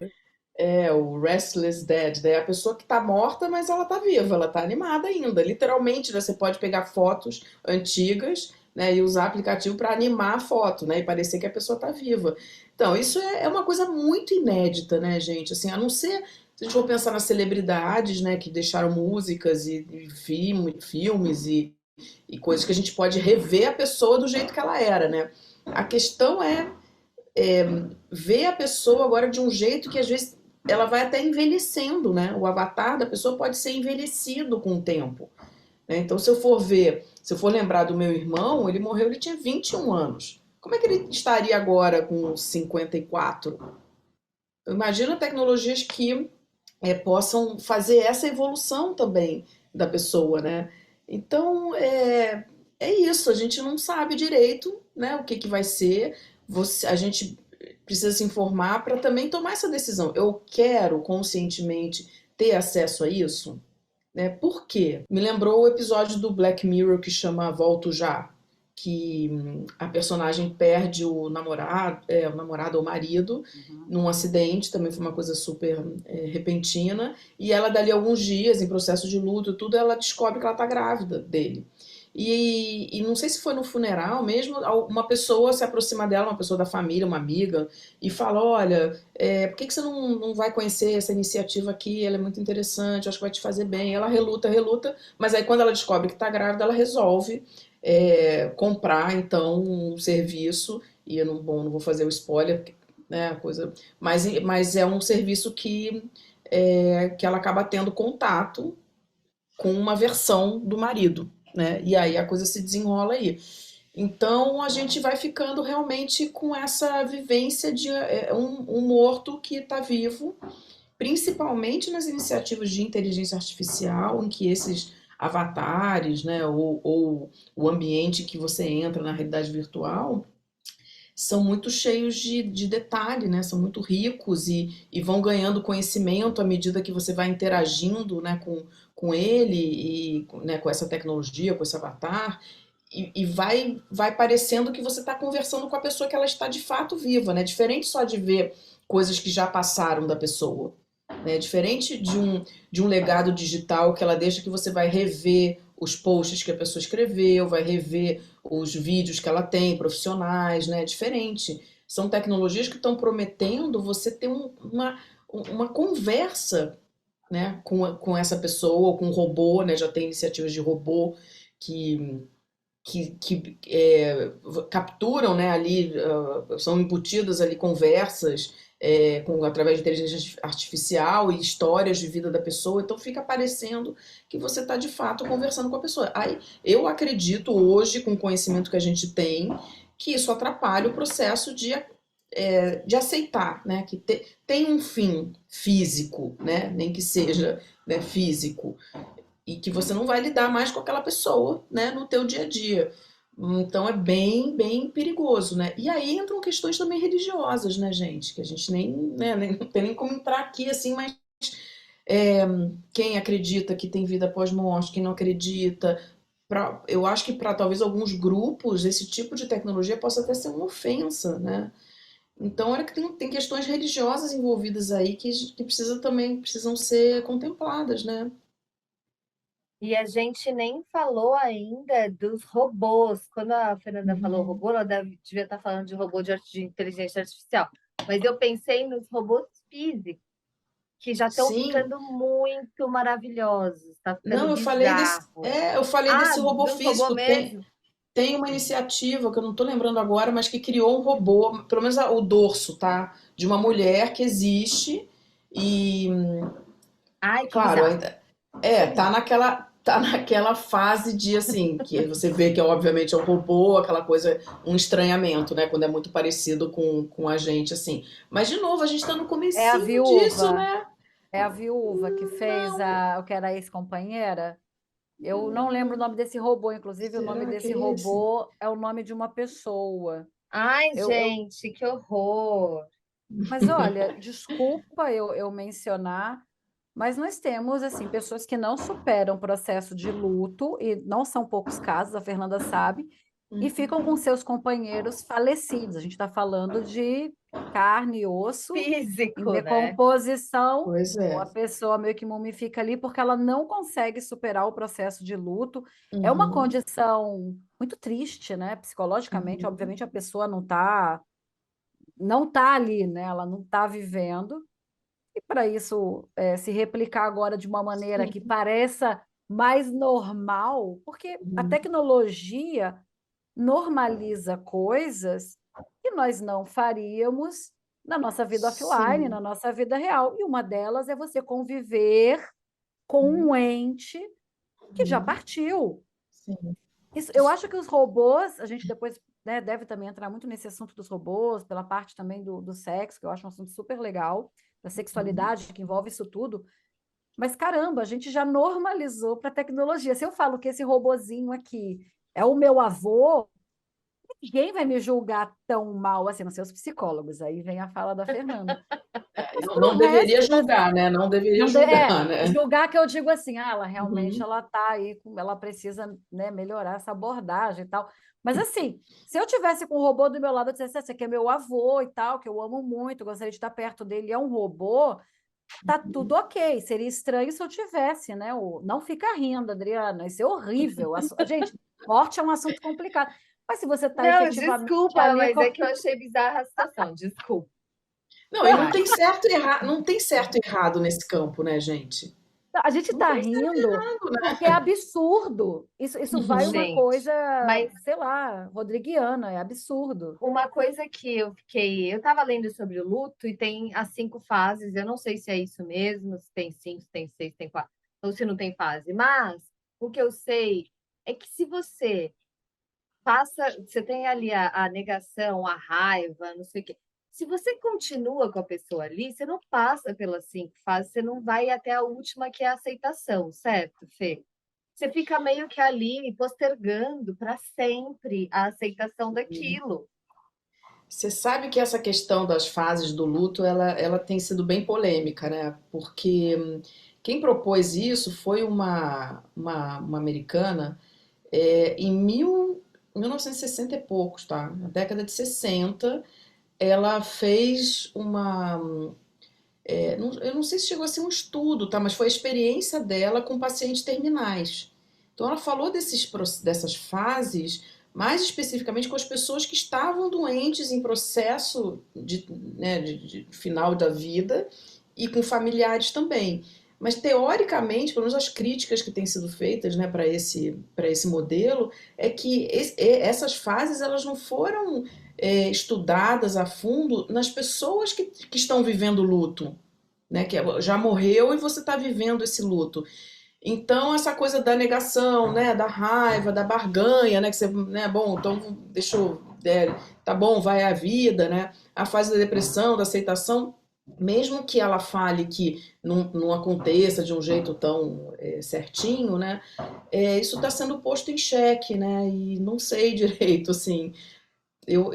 S3: é o Restless Dead, né? A pessoa que tá morta, mas ela tá viva, ela tá animada ainda. Literalmente, né, você pode pegar fotos antigas, né, e usar aplicativo para animar a foto, né, e parecer que a pessoa tá viva. Então, isso é uma coisa muito inédita, né, gente? Assim, a não ser se a gente for pensar nas celebridades, né, que deixaram músicas e filmes e coisas que a gente pode rever a pessoa do jeito que ela era, né? A questão é ver a pessoa agora de um jeito que às vezes ela vai até envelhecendo, né? O avatar da pessoa pode ser envelhecido com o tempo, né? Então, se eu for ver, se eu for lembrar do meu irmão, ele morreu, ele tinha 21 anos. Como é que ele estaria agora com 54? Eu imagino tecnologias que possam fazer essa evolução também da pessoa, né? Então, é isso, a gente não sabe direito, né, o que que vai ser. A gente precisa se informar para também tomar essa decisão. Eu quero conscientemente ter acesso a isso, né? Por quê? Me lembrou o episódio do Black Mirror que chama Volto Já, que a personagem perde o namorado ou o marido
S1: Uhum.
S3: num acidente, também foi uma coisa super repentina, e ela dali a alguns dias, em processo de luto e tudo, ela descobre que ela tá grávida dele. E não sei se foi no funeral mesmo, uma pessoa se aproxima dela, uma pessoa da família, uma amiga, e fala: Olha, por que que você não vai conhecer essa iniciativa aqui? Ela é muito interessante, eu acho que vai te fazer bem. Ela reluta, reluta, mas aí quando ela descobre que está grávida, ela resolve comprar então um serviço. E eu não vou fazer o spoiler, né, a coisa, mas é um serviço que ela acaba tendo contato com uma versão do marido, né? E aí a coisa se desenrola aí. Então a gente vai ficando realmente com essa vivência de um morto que está vivo, principalmente nas iniciativas de inteligência artificial, em que esses avatares, né, ou o ambiente que você entra na realidade virtual, são muito cheios de detalhe, né? São muito ricos e vão ganhando conhecimento à medida que você vai interagindo, né, com ele e, né, com essa tecnologia, com esse avatar. E vai parecendo que você está conversando com a pessoa que ela está de fato viva, né? Diferente só de ver coisas que já passaram da pessoa, né? Diferente de um legado digital que ela deixa, que você vai rever os posts que a pessoa escreveu, vai rever os vídeos que ela tem, profissionais, né? Diferente. São tecnologias que estão prometendo você ter uma conversa, né, com essa pessoa, ou com um robô, né? Já tem iniciativas de robô que capturam, né, ali, são embutidas ali conversas através de inteligência artificial e histórias de vida da pessoa, então fica parecendo que você está de fato conversando com a pessoa. Aí eu acredito hoje, com o conhecimento que a gente tem, que isso atrapalha o processo de aceitar, né, que tem um fim físico, né, nem que seja, né, físico, e que você não vai lidar mais com aquela pessoa, né, no teu dia a dia. Então é bem, bem perigoso, né? E aí entram questões também religiosas, né, gente? Que a gente nem não tem nem como entrar aqui assim, mas é, quem acredita que tem vida após morte, quem não acredita. Eu acho que para talvez alguns grupos esse tipo de tecnologia possa até ser uma ofensa, né? Então, olha que tem questões religiosas envolvidas aí que precisam ser contempladas, né?
S2: E a gente nem falou ainda dos robôs. Quando a Fernanda falou
S3: Uhum.
S2: robô, ela devia estar falando de robô de inteligência artificial. Mas eu pensei nos robôs físicos, que já estão
S3: Sim,
S2: ficando muito maravilhosos. Está ficando
S3: não,
S2: bizarro.
S3: eu falei
S2: Ah,
S3: desse robô
S2: dos robôs
S3: físico. Tem,
S2: mesmo?
S3: tem uma iniciativa que eu não estou lembrando agora, mas que criou um robô, pelo menos o dorso, tá? De uma mulher que existe e,
S2: Ai, que
S3: claro,
S2: bizarro.
S3: ainda
S2: Isso é bizarro.
S3: tá naquela fase de assim, que você vê que obviamente é um robô, aquela coisa, um estranhamento, né? Quando é muito parecido com a gente, assim. Mas, de novo, a gente está no
S1: É a
S3: comecinho disso,
S1: viúva,
S3: né?
S1: é a viúva que fez o que era ex-companheira. Eu não lembro o nome desse robô, inclusive o nome
S3: Será que
S1: desse
S3: é esse?
S1: robô é o nome de uma pessoa.
S2: Ai,
S1: Eu,
S2: gente, que horror.
S1: mas olha, desculpa eu mencionar, mas nós temos assim pessoas que não superam o processo de luto, e não são poucos casos, a Fernanda sabe, e
S3: Uhum.
S1: ficam com seus companheiros falecidos. A gente está falando de carne e osso em
S2: Físico, né?
S1: decomposição.
S3: Pois
S1: A
S3: é.
S1: pessoa meio que mumifica ali porque ela não consegue superar o processo de luto. É uma
S3: Uhum.
S1: condição muito triste, né? Psicologicamente,
S3: Uhum.
S1: obviamente, a pessoa não tá ali, né? Ela não está vivendo. E para isso se replicar agora de uma maneira que
S3: Sim.
S1: pareça mais normal, porque a
S3: Uhum.
S1: tecnologia normaliza coisas que nós não faríamos na nossa vida offline,
S3: Sim.
S1: na nossa vida real. E uma delas é você conviver com um ente que já
S3: Uhum.
S1: partiu.
S3: Sim.
S1: Isso, eu acho que os robôs, a gente depois, né, deve também entrar muito nesse assunto dos robôs, pela parte também do sexo, que eu acho um assunto super legal, da
S3: Uhum.
S1: sexualidade, que envolve isso tudo. Mas caramba, a gente já normalizou para a tecnologia. Se eu falo que esse robozinho aqui é o meu avô, ninguém vai me julgar tão mal assim, não sei os psicólogos. Aí vem a fala da Fernanda. Mas
S3: Não,
S1: para o
S3: não deveria
S1: resto das.
S3: julgar, né? Não deveria
S1: Não
S3: julgar, né?
S1: julgar que eu digo assim, ela realmente
S3: Uhum.
S1: ela tá aí, ela precisa, né, melhorar essa abordagem e tal. Mas assim, se eu tivesse com um robô do meu lado, eu dissesse, esse aqui é meu avô e tal, que eu amo muito, gostaria de estar perto dele, é um robô, tá tudo ok. Seria estranho se eu tivesse, né? Não fica rindo, Adriana, isso é horrível. Gente, morte é um assunto complicado. Mas se você está
S2: Não,
S1: efetivamente
S2: desculpa,
S1: ali.
S2: mas é que eu achei bizarra a situação. Desculpa.
S3: Não, e não
S2: Vai.
S3: tem certo e errado, não tem certo e errado nesse campo, né, gente?
S1: A gente
S3: Não
S1: está
S3: tem certo e
S1: rindo
S3: errado,
S1: porque é
S3: né?
S1: absurdo. Isso vai uma
S3: Uhum.
S1: coisa,
S2: Gente, mas
S1: sei lá, rodriguiana, é absurdo.
S2: uma coisa que eu fiquei. Eu estava lendo sobre o luto e tem as 5 fases. Eu não sei se é isso mesmo, se tem 5, se tem 6, se tem 4, ou se não tem fase. Mas o que eu sei é que se você passa, você tem ali a negação, a raiva, não sei o quê. Se você continua com a pessoa ali, você não passa pelas 5 fases, você não vai até a última, que é a aceitação, certo, Fê? Você fica meio que ali postergando para sempre a aceitação daquilo.
S3: Você sabe que essa questão das fases do luto, ela tem sido bem polêmica, né? Porque quem propôs isso foi uma americana em 1960 e poucos, tá? Na década de 60, ela fez eu não sei se chegou a ser um estudo, tá? Mas foi a experiência dela com pacientes terminais. Então ela falou dessas fases, mais especificamente com as pessoas que estavam doentes em processo né, de final da vida e com familiares também. Mas teoricamente, pelo menos as críticas que têm sido feitas, né, para esse modelo, é que essas fases elas não foram estudadas a fundo nas pessoas que estão vivendo o luto, né? Que já morreu e você está vivendo esse luto. Então, essa coisa da negação, né? Da raiva, da barganha, né? Que você, né? Bom, então deixa eu. Tá bom, vai a vida, né? A fase da depressão, da aceitação, mesmo que ela fale que não aconteça de um jeito tão certinho, né? Isso está sendo posto em xeque, né? E não sei direito, assim. Eu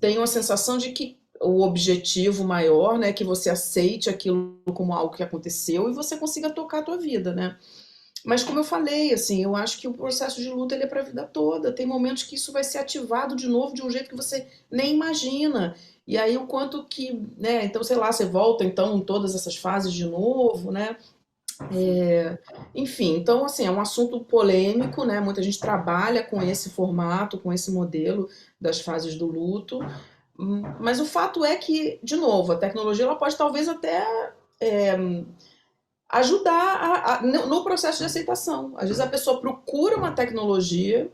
S3: tenho a sensação de que o objetivo maior, né, é que você aceite aquilo como algo que aconteceu e você consiga tocar a tua vida, né? Mas como eu falei, assim, eu acho que o processo de luta ele é para a vida toda. Tem momentos que isso vai ser ativado de novo de um jeito que você nem imagina. E aí o quanto que, né? Então, sei lá, você volta então em todas essas fases de novo, né? Enfim, então assim, é um assunto polêmico, né? Muita gente trabalha com esse formato, com esse modelo das fases do luto. Mas o fato é que, de novo, a tecnologia ela pode talvez até ajudar no processo de aceitação. Às vezes a pessoa procura uma tecnologia,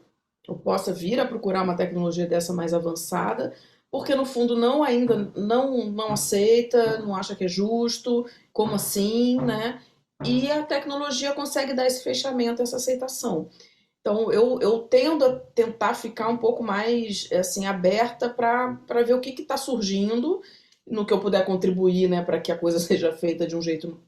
S3: ou possa vir a procurar uma tecnologia dessa mais avançada, porque no fundo ainda não aceita, não acha que é justo, como assim, né? E a tecnologia consegue dar esse fechamento, essa aceitação. Então, eu tendo a tentar ficar um pouco mais assim aberta para ver o que está surgindo, no que eu puder contribuir, né, para que a coisa seja feita de um jeito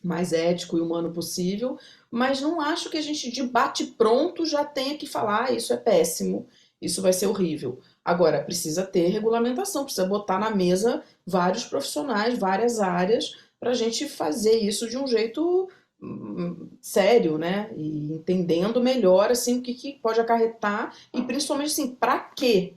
S3: mais ético e humano possível, mas não acho que a gente de bate pronto já tenha que falar, isso é péssimo, isso vai ser horrível. Agora, precisa ter regulamentação, precisa botar na mesa vários profissionais, várias áreas, para a gente fazer isso de um jeito sério, né? E entendendo melhor assim o que, que pode acarretar e principalmente assim, para quê?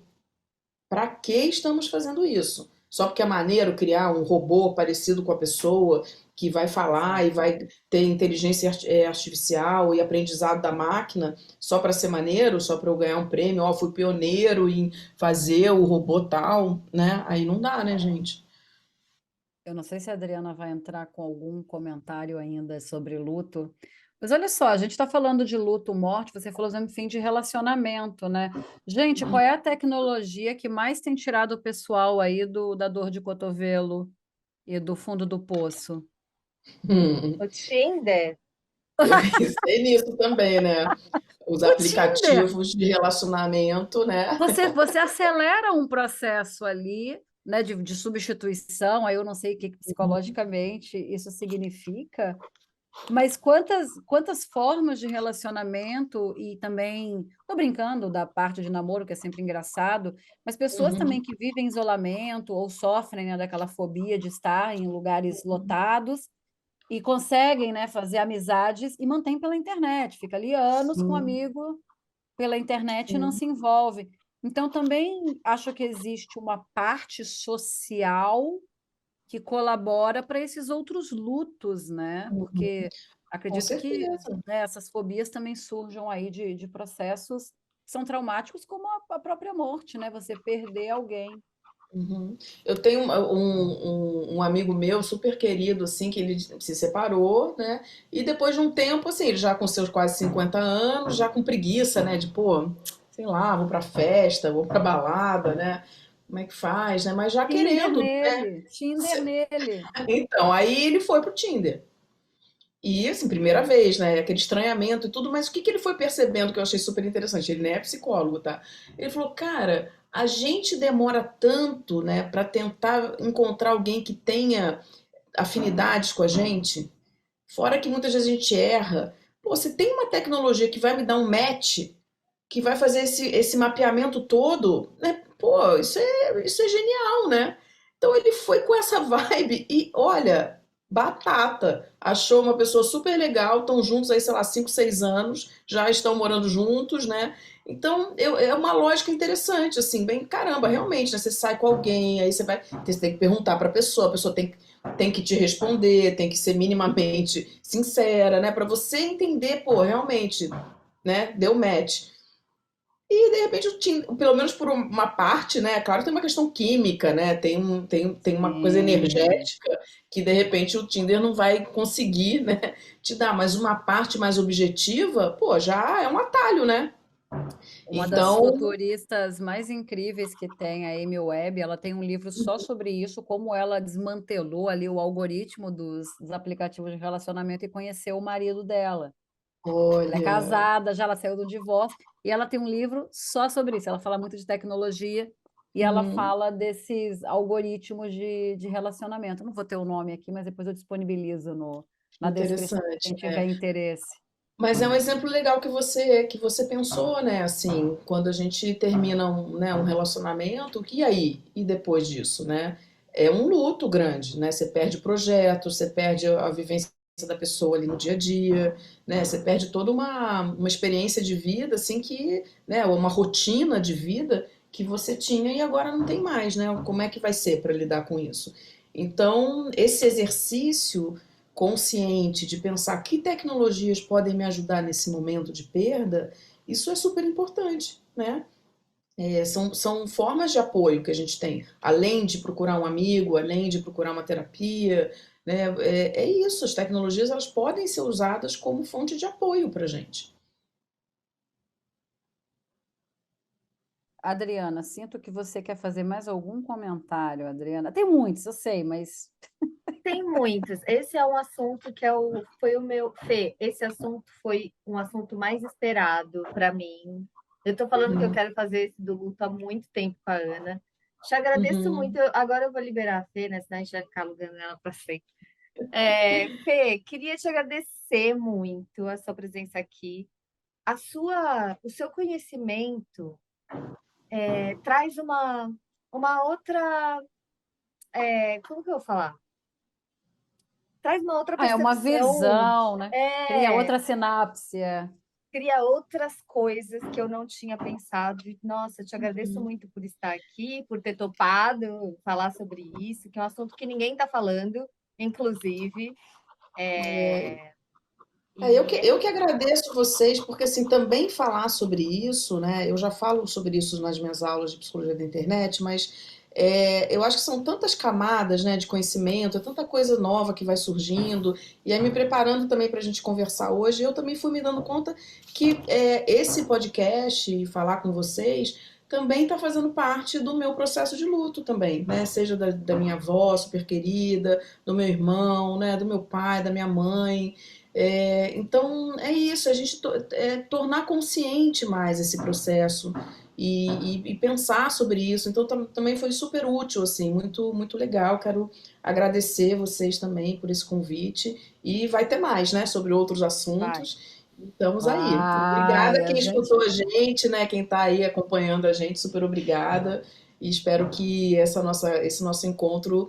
S3: Para que estamos fazendo isso? Só porque é maneiro criar um robô parecido com a pessoa que vai falar e vai ter inteligência artificial e aprendizado da máquina só para ser maneiro, só para eu ganhar um prêmio, ó, fui pioneiro em fazer o robô tal, né? Aí não dá, né, gente?
S1: Eu não sei se a Adriana vai entrar com algum comentário ainda sobre luto, mas olha só, a gente está falando de luto, morte, você falou, enfim, de relacionamento, né? Gente, qual é a tecnologia que mais tem tirado o pessoal aí da dor de cotovelo e do fundo do poço?
S3: Hum,
S2: O Tinder,
S3: eu pensei nisso também, né? Os
S1: O Tinder!
S3: aplicativos de relacionamento, né?
S1: Você acelera um processo ali, né, de substituição, aí eu não sei o que psicologicamente isso significa, mas quantas formas de relacionamento e também, tô brincando da parte de namoro, que é sempre engraçado, mas pessoas também
S3: Uhum,
S1: que vivem em isolamento ou sofrem, né, daquela fobia de estar em lugares lotados e conseguem, né, fazer amizades e mantém pela internet, fica ali anos com um
S3: sim,
S1: amigo pela internet e não
S3: sim.
S1: se envolve. Então, também acho que existe uma parte social que colabora para esses outros lutos, né?
S3: Uhum,
S1: Porque
S3: com
S1: acredito que,
S3: certeza.
S1: né, essas fobias também surjam aí de processos que são traumáticos, como a própria morte, né? Você perder alguém.
S3: Uhum. Eu tenho um amigo meu super querido, assim, que ele se separou, né? E depois de um tempo, assim, ele já com seus quase 50 anos, já com preguiça, né? De, pô, sei lá, vou pra festa, vou pra balada, né? Como é que faz, né? Mas já querendo.
S1: Tinder nele.
S3: Então, aí ele foi pro Tinder. E, assim, primeira vez, né? Aquele estranhamento e tudo, mas o que que ele foi percebendo que eu achei super interessante? Ele nem é psicólogo, tá? Ele falou, cara, a gente demora tanto, né, pra tentar encontrar alguém que tenha afinidades com a gente, fora que muitas vezes a gente erra. Pô, você tem uma tecnologia que vai me dar um match, que vai fazer esse mapeamento todo, né? Pô, isso é genial, né? Então ele foi com essa vibe e, olha, batata. Achou uma pessoa super legal, estão juntos aí, sei lá, 5 6 anos, já estão morando juntos, né? Então, é uma lógica interessante, assim, bem, caramba, realmente, né? Você sai com alguém, aí você tem que perguntar para a pessoa tem que te responder, tem que ser minimamente sincera, né? Para você entender, pô, realmente, né? Deu match. E de repente, pelo menos por uma parte, né? Claro, tem uma questão química, né? Tem uma coisa
S1: Sim.
S3: energética que de repente o Tinder não vai conseguir, né, te dar, mas uma parte mais objetiva, pô, já é um atalho, né?
S1: Uma das
S3: Então,
S1: futuristas mais incríveis que tem, a Amy Webb, ela tem um livro só sobre isso, como ela desmantelou ali o algoritmo dos aplicativos de relacionamento e conheceu o marido dela. Ela é
S3: olha,
S1: casada, já ela saiu do divórcio, e ela tem um livro só sobre isso. Ela fala muito de tecnologia e ela
S3: uhum,
S1: fala desses algoritmos de relacionamento. Eu não vou ter o nome aqui, mas depois eu disponibilizo na descrição,
S3: interessante,
S1: quem tiver
S3: né?
S1: interesse.
S3: Mas é um exemplo legal que você pensou, né? Assim, quando a gente termina né, um relacionamento, e aí? E depois disso, né? É um luto grande, né? Você perde projetos, você perde a vivência da pessoa ali no dia a dia, né? Você perde toda uma experiência de vida, assim, que, né? Uma rotina de vida que você tinha e agora não tem mais, né? Como é que vai ser para lidar com isso? Então, esse exercício consciente de pensar que tecnologias podem me ajudar nesse momento de perda, isso é super importante, né? São formas de apoio que a gente tem, além de procurar um amigo, além de procurar uma terapia, né? É isso, as tecnologias elas podem ser usadas como fonte de apoio para a gente.
S1: Adriana, sinto que você quer fazer mais algum comentário, Adriana. Tem muitos, eu sei, mas
S2: tem muitos. Esse é um assunto que foi o meu. Fê, esse assunto foi um assunto mais esperado para mim. Eu estou falando que eu
S3: Uhum,
S2: quero fazer esse do luto há muito tempo com a Ana. Te agradeço muito.
S3: uhum.
S2: Agora eu vou liberar a Fê, né? Senão a gente vai ficar alugando ela para sempre. Fê, queria te agradecer muito a sua presença aqui, o seu conhecimento traz uma outra, como que eu vou falar? Traz uma outra
S1: É uma
S2: percepção,
S1: visão, né? Cria
S2: é,
S1: outra sinapse.
S2: cria outras coisas que eu não tinha pensado. E, nossa, eu te agradeço
S1: Uhum.
S2: muito por estar aqui, por ter topado falar sobre isso, que é um assunto que ninguém está falando, inclusive. E
S3: Eu que agradeço vocês, porque assim, também falar sobre isso, né? Eu já falo sobre isso nas minhas aulas de psicologia da internet, mas eu acho que são tantas camadas, né, de conhecimento, é tanta coisa nova que vai surgindo, e aí me preparando também para a gente conversar hoje, eu também fui me dando conta que esse podcast e falar com vocês também está fazendo parte do meu processo de luto também, né? Seja da minha avó super querida, do meu irmão, né, do meu pai, da minha mãe. Então é isso, a gente tornar consciente mais esse processo e pensar sobre isso. Então também foi super útil, assim, muito, muito legal. Quero agradecer vocês também por esse convite. E vai ter mais, né, sobre outros
S2: vai,
S3: assuntos. Estamos aí. Obrigada
S1: Vai, a
S3: quem
S1: gente
S3: escutou a gente, né? Quem está aí acompanhando a gente, super obrigada. E espero que esse nosso encontro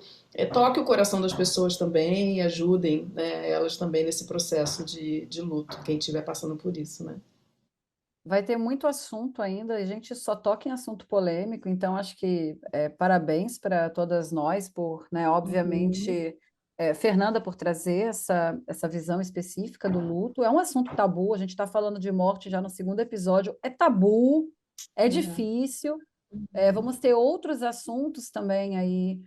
S3: toque o coração das pessoas também e ajudem, né, elas também nesse processo de luto, quem estiver passando por isso, né?
S1: vai ter muito assunto ainda, a gente só toca em assunto polêmico, então acho que parabéns para todas nós por, né,
S3: Uhum.
S1: obviamente, Fernanda por trazer essa visão específica do luto. É um assunto tabu, a gente está falando de morte já no segundo episódio, é tabu, é difícil. Vamos ter outros assuntos também aí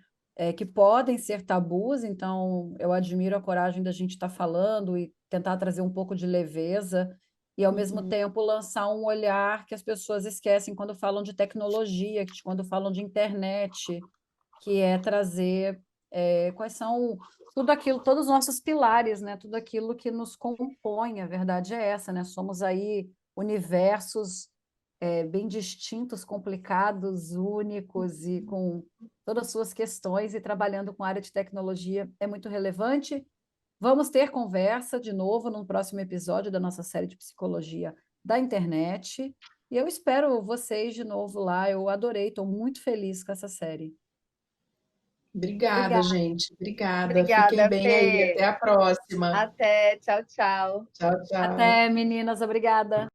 S1: que podem ser tabus, então eu admiro a coragem da gente estar falando e tentar trazer um pouco de leveza e, ao mesmo
S3: Uhum.
S1: tempo, lançar um olhar que as pessoas esquecem quando falam de tecnologia, quando falam de internet, que é trazer quais são tudo aquilo, todos os nossos pilares, né? Tudo aquilo que nos compõe, a verdade é essa, né? Somos aí universos bem distintos, complicados, únicos e com todas as suas questões, e trabalhando com a área de tecnologia é muito relevante. Vamos ter conversa de novo no próximo episódio da nossa série de psicologia da internet. E eu espero vocês de novo lá. Eu adorei, estou muito feliz com essa série.
S3: Obrigada,
S2: obrigada,
S3: gente. Obrigada. Fiquem
S2: obrigada,
S3: bem aí.
S2: Fê.
S3: Até a próxima.
S2: Até, tchau, tchau.
S3: Tchau, tchau.
S1: Até, meninas, obrigada.